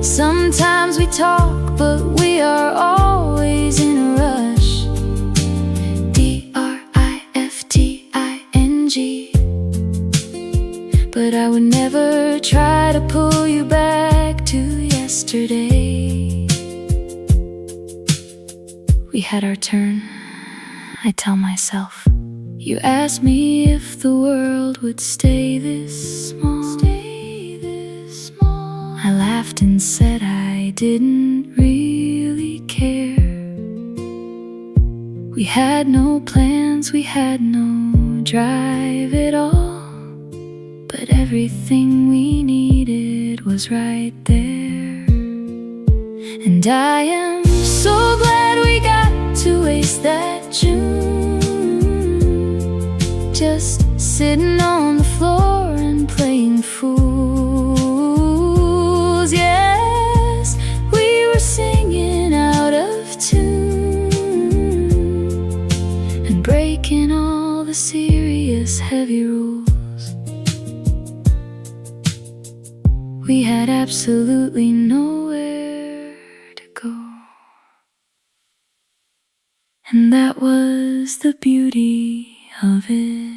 Sometimes we talk, but we are always in a rush. DRIFTING. But I would never try to pull you back to yesterday. We had our turn, I tell myself. You asked me if the world would stay this small. I laughed and said I didn't really care. We had no plans, we had no drive at all, but everything we needed was right there. And I am so glad we got to waste that June just sitting on the floor and playing fools. Yes, we were singing out of tune and breaking all the serious heavy rules. We had absolutely nowhere to go. And that was the beauty of it.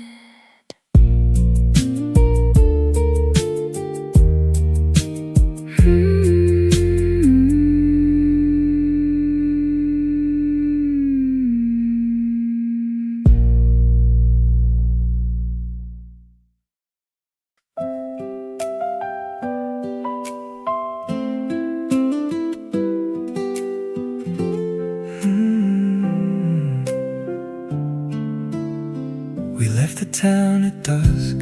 town at dusk,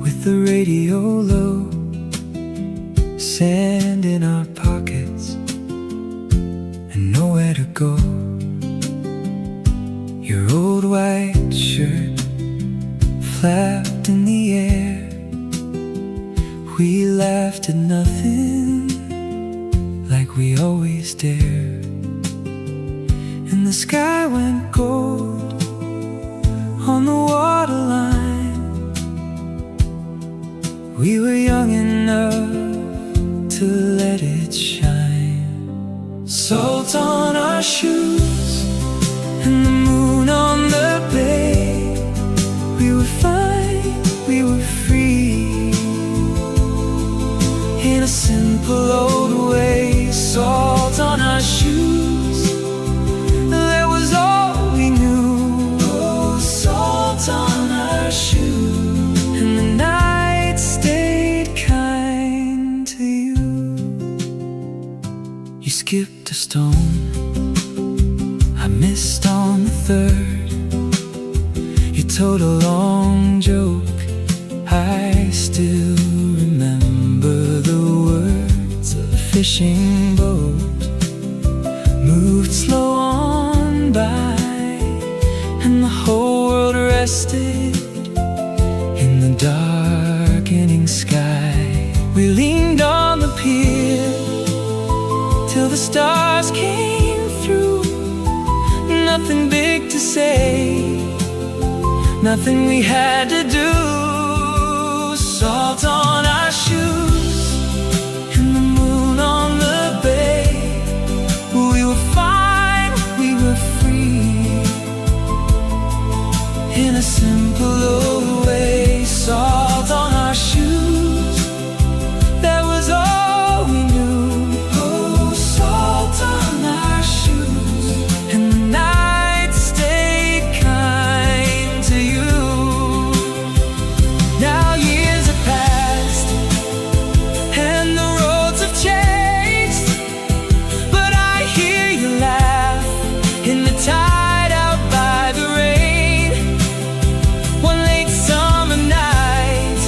with the radio low, sand in our pockets and nowhere to go. Your old white shirt flapped in the air. We laughed at nothing like we always dare. And the sky went gold on the waterline. We were young enough to let it shine. Salt on our shoes and the moon on the bay. We were fine, we were free, in a simple old way. Salt on our shoes, that was all we knew. Oh, salt on our shoes, and the night stayed kind to you. You skipped a stone, I missed on the third. You told a long joke, I still remember the words. A fishing boat moved slow on by, and the whole world rested in the darkening sky. We leaned on the pier till the stars came through. Nothing big to say, nothing we had to do. Salt on our shoes and the moon on the bay. We were fine, we were free, in a simple old way. Salt on our shoes, that was all we knew. Oh, salt on our shoes, and the night stayed kind to you. Now years have passed and the roads have changed, but I hear you laugh in the tide out by the rain. One late summer night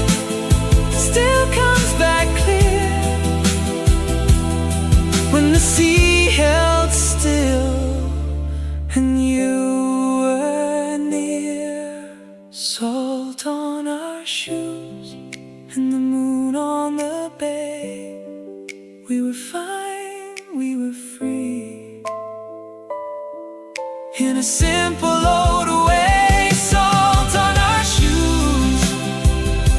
still comes back clear, when the sea held still and you were near. Salt on our shoes and the moon on the bay. We were fine, we were free, in a simple old way. Salt on our shoes,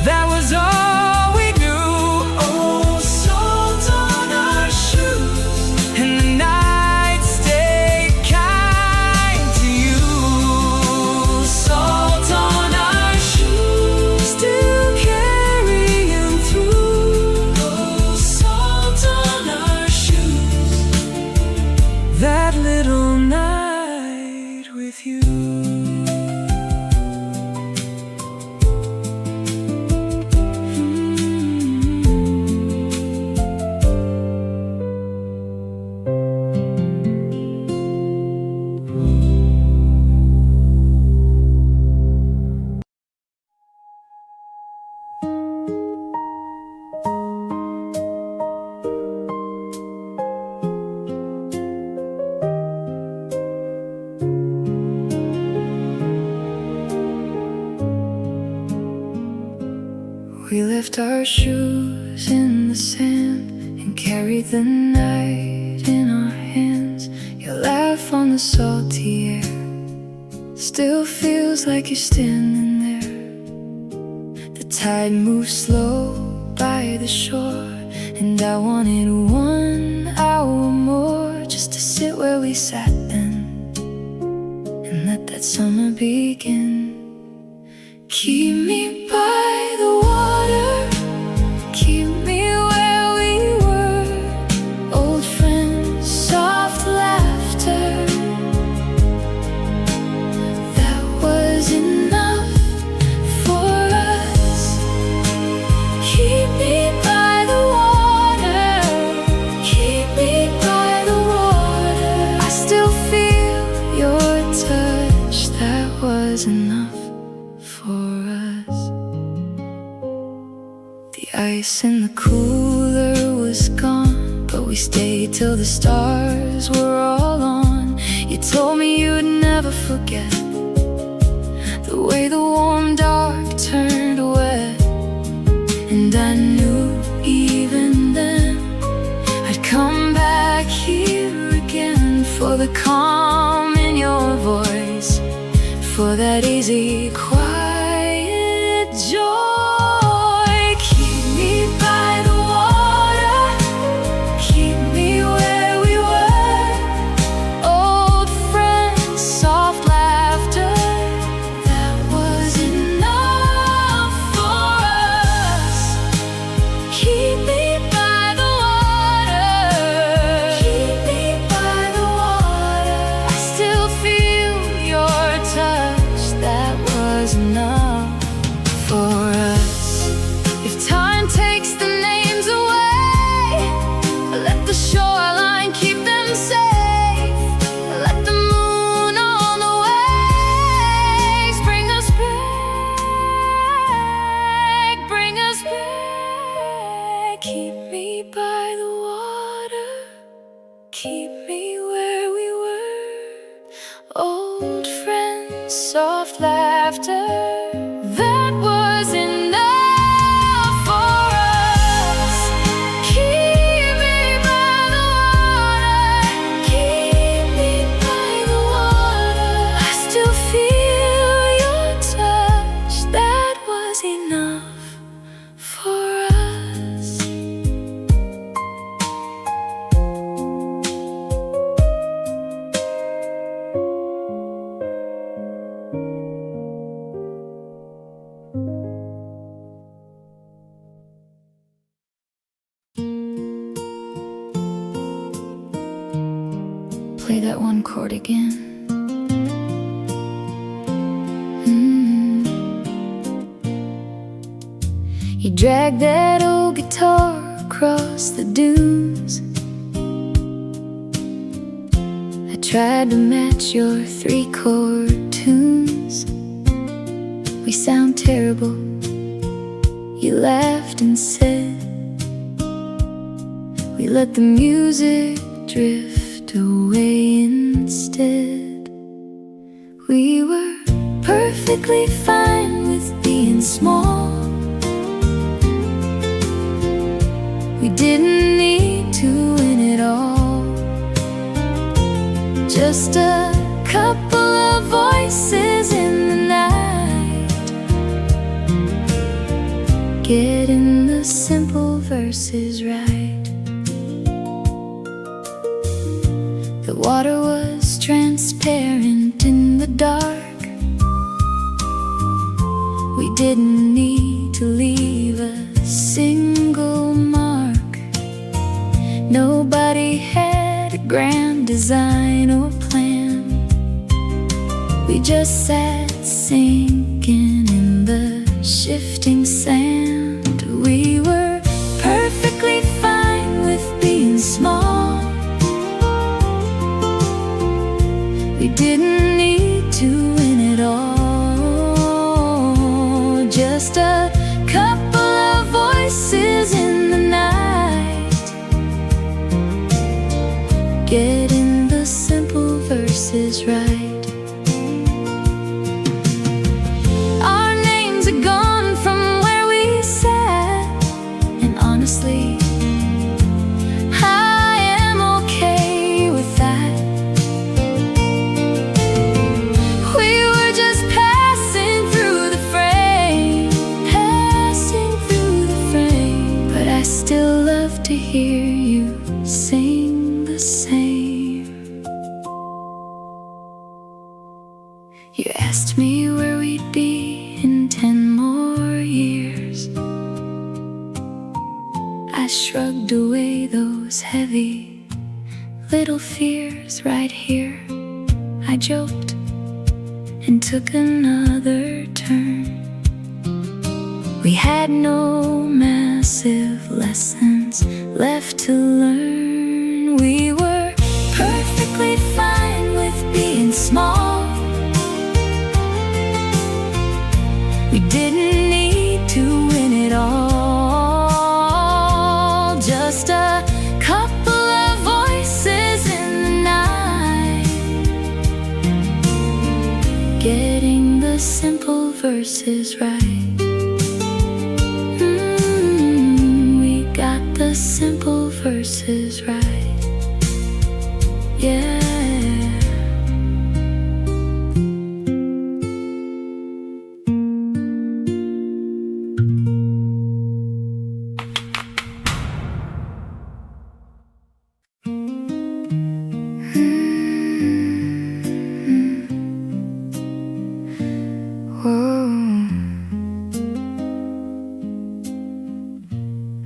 that was all we knew. Oh, salt on our shoes, and the night stayed kind to you. Salt on our shoes, still carrying through. Oh, salt on our shoes, that little night with you. We left our shoes in the sand and carried the night in our hands. Your laugh on the salty air still feels like you're standing there. The tide moves slow by the shore, and I wanted 1 hour more just to sit where we sat then and let that summer begin. Keep me by the water, keep me where we were. Old friends, soft laughter, that was enough for us. Keep me by the water, keep me by the water. I still feel your touch, that was enough. The ice in the cooler was gone, but we stayed till the stars were all on. You told me you'd never forget the way the warm dark turned wet. And I knew even then I'd come back here again for the calm in your voice, for that easy, quiet joy. Keep me by the water, keep me where we were. Old friends, soft laughter, that was enough for us. Keep me by the water, keep me by the water. I still feel your touch, that was enough for us. If time takes the names away, let the shoreline keep them safe. Let the moon on the waves bring us back, bring us back. Keep me by the water, keep me where we were. Old friends, soft laughter, that was enough for us. Keep me by the water, keep me by the water. I still feel your touch, that was enough for us. Play that one chord again. You drag that old guitar across the dunes. I tried to match your 3-chord tunes. We sound terrible, you laughed and said. We let the music drift away instead. We were perfectly fine with being small. We didn't need to win it all. Just a couple of voices in the night, getting the simple verses right. The water was transparent in the dark. We didn't need to leave a single mark. Nobody had a grand design or plan. We just sat sinking in the shifting sand. We were perfectly fine with being small. We didn't need to win it all. Just a couple of voices in the night, getting the simple verses right. Our names are gone from where we sat, and honestly, I am okay with that. We were just passing through the frame, but I still love to hear you sing the same. You asked me where we'd be in 10 more years. I shrugged away those heavy little fears. Right here I joked and took another turn. We had no massive lessons left to learn. We were perfectly fine with being small. We didn't need to win it all. verses right. We got the simple verses right. Yeah.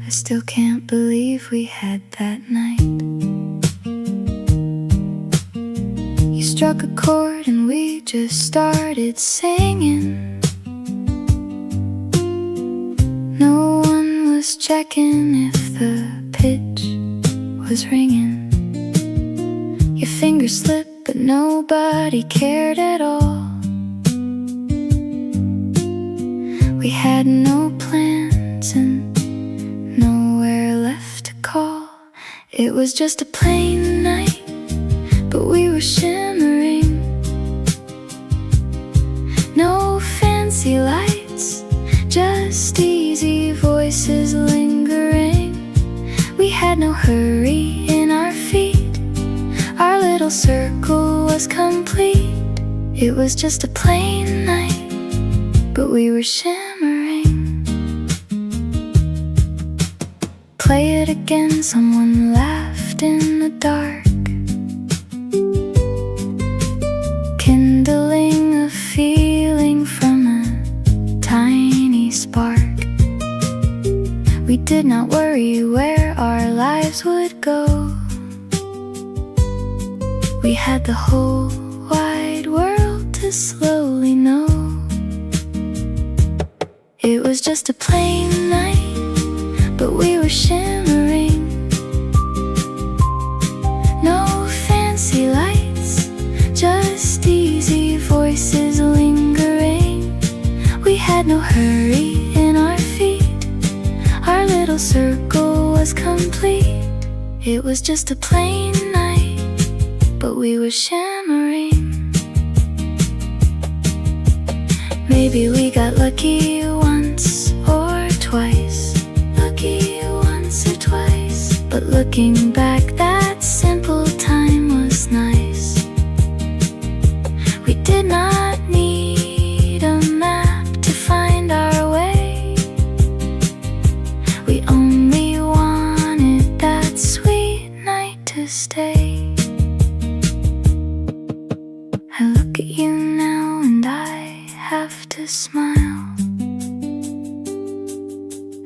I still can't believe we had that night. You struck a chord and we just started singing. No one was checking if the pitch was ringing. Your fingers slipped but nobody cared at all. We had no plans and nowhere left to call. It was just a plain night, but we were shimmering. No fancy lights, just easy voices lingering. We had no hurry in our feet. Our little circle was complete. It was just a plain night, but we were shimmering. Play it again, someone laughed in the dark, kindling a feeling from a tiny spark. We did not worry where our lives would go. We had the whole wide world to slowly know. It was just a plain night, but we were shimmering. No fancy lights, just easy voices lingering. We had no hurry in our feet. Our little circle was complete. It was just a plain night, but we were shimmering. Maybe we got lucky once or twice. Lucky once or twice. But looking back, that simple time was nice. We did not need a map to find our way. We only wanted that sweet night to stay. I look at you now and I have to smile.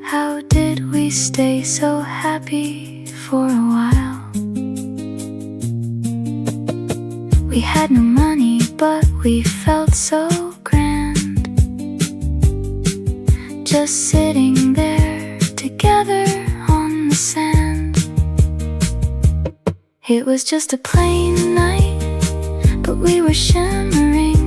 How did we stay so happy for a while? We had no money, but we felt so grand, just sitting there together on the sand. It was just a plain night, but we were shimmering.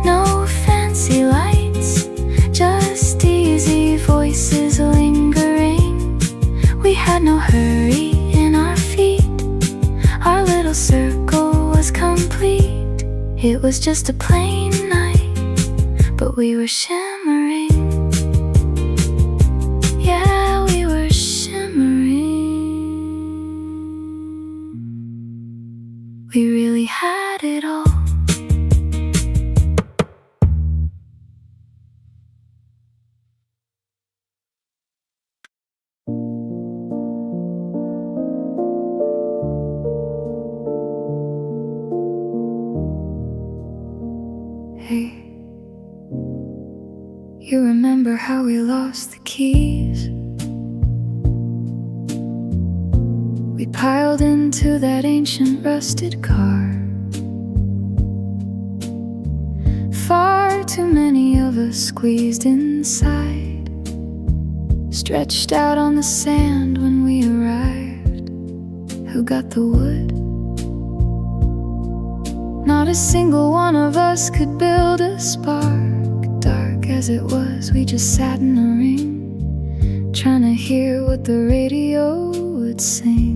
No fancy lights, just easy voices lingering. We had no hurry in our feet. Our little circle was complete. It was just a plain night, but we were shimmering. Yeah, we were shimmering. We really had it all. Hey, you remember how we lost the keys? We piled into that ancient rusted car. Far too many of us squeezed inside, stretched out on the sand when we arrived. Who got the wood? Not a single one of us could build a spark. Dark as it was, we just sat in a ring, trying to hear what the radio would sing.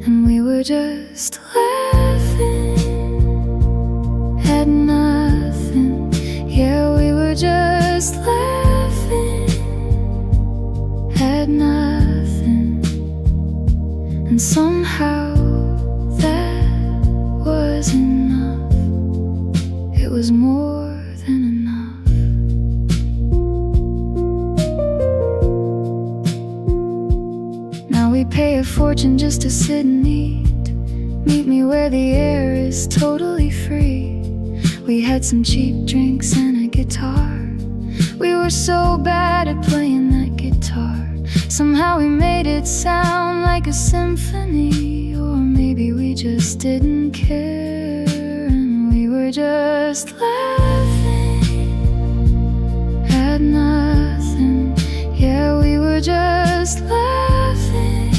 And we were just laughing at night. pay a fortune just to sit and eat. Meet me where the air is totally free. We had some cheap drinks and a guitar. We were so bad at playing that guitar. Somehow we made it sound like a symphony. Or maybe we just didn't care, and we were just laughing at nothing. Yeah, we were just laughing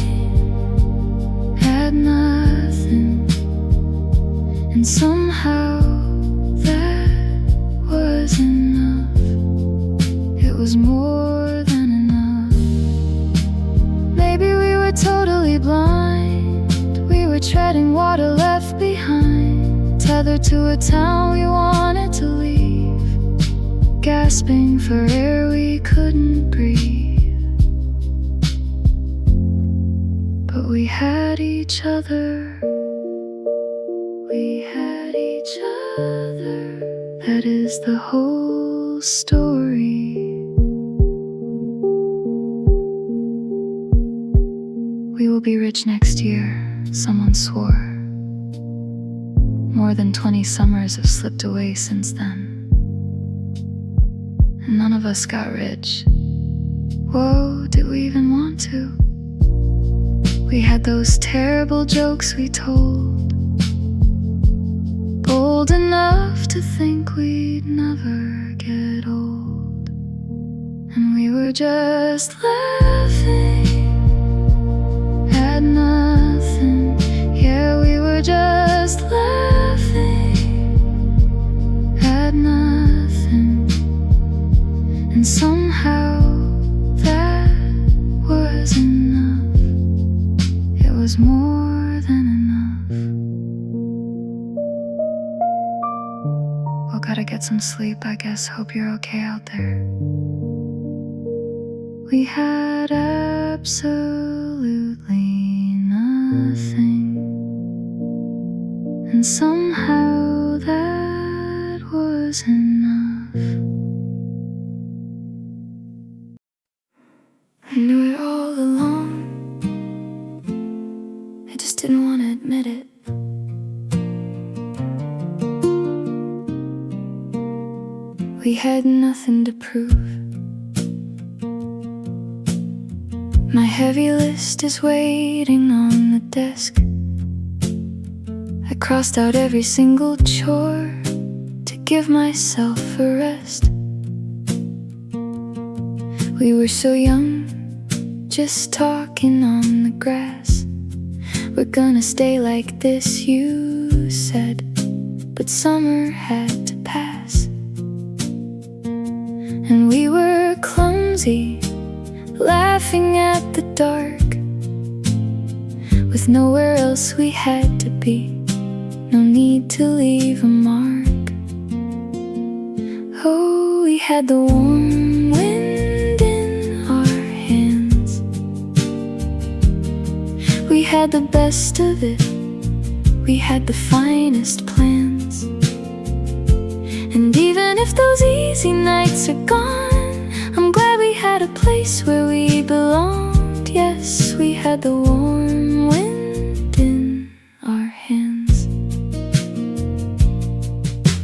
at nothing. And somehow that was enough. It was more than enough. Maybe we were totally blind. We were treading water left behind, tethered to a town we wanted to leave, gasping for air we couldn't breathe. But we had each other. We had each other. That is the whole story. We will be rich next year, someone swore. More than 20 summers have slipped away since then, and none of us got rich. Whoa, did we even want to? We had those terrible jokes we told, bold enough to think we'd never get old. And we were just laughing at nothing. Yeah, we were just laughing at nothing. And somehow that was enough. It was more than enough. Well, gotta get some sleep, I guess. Hope you're okay out there. We had absolutely nothing, and somehow that was enough. I knew it all along, I just didn't want to admit it. We had nothing to prove. My heavy list is waiting on the desk. I crossed out every single chore to give myself a rest. We were so young, just talking on the grass. We're gonna stay like this, you said, but summer had to pass. And we were clumsy, laughing at the dark, with nowhere else we had to be, no need to leave a mark. Oh, we had the warm wind in our hands. We had the best of it. We had the finest plans. And even if those easy nights are gone, I'm glad we had a place where we belonged. Yes, we had the warm wind in our hands.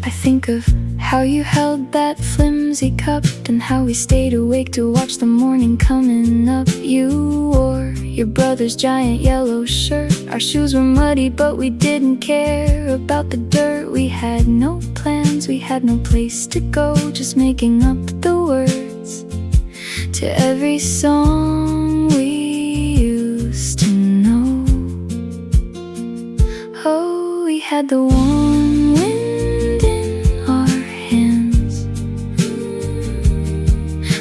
I think of how you held that flimsy cup, and how we stayed awake to watch the morning coming up. You wore your brother's giant yellow shirt. Our shoes were muddy, but we didn't care about the dirt. We had no plans, we had no place to go, just making up the words to every song we used to know. Oh, we had the warm wind in our hands.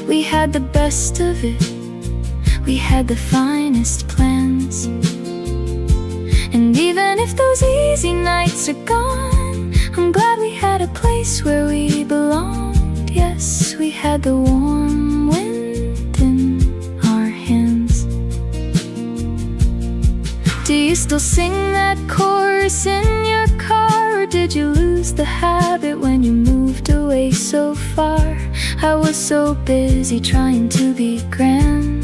We had the best of it. We had the finest plans. And even if those easy nights are gone, I'm glad we had a place where we belonged. Yes, we had the warm wind in our hands. Do you still sing that chorus in your car, or did you lose the habit when you moved away so far? I was so busy trying to be grand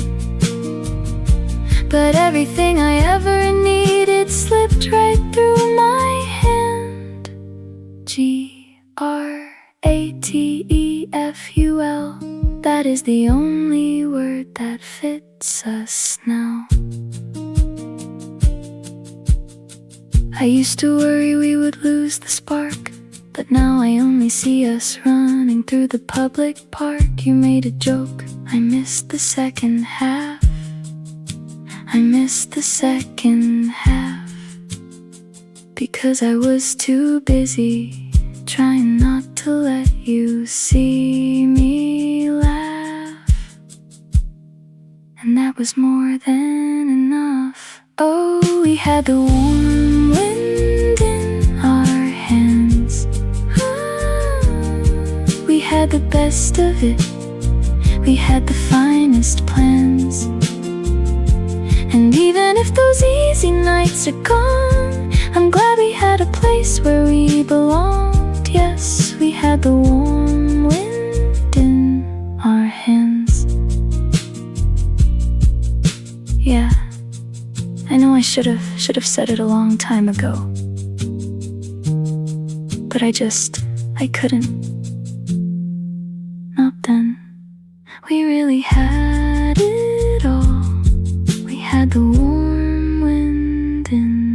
but everything I ever needed slipped right through my hand. Grateful, that is the only word that fits us now. I used to worry we would lose the spark, but now I only see us running through the public park. You made a joke, I missed the second half. I missed the second half, because I was too busy trying not to let you see me laugh. And that was more than enough. Oh, we had the warm wind in our hands. We had the best of it. We had the finest plans. And even if those easy nights are gone, I'm glad we had a place where we belonged. Yes, we had the warm wind in our hands. Yeah, I know I should have said it a long time ago, but I couldn't. Not then. We really had it all. We had the warm wind in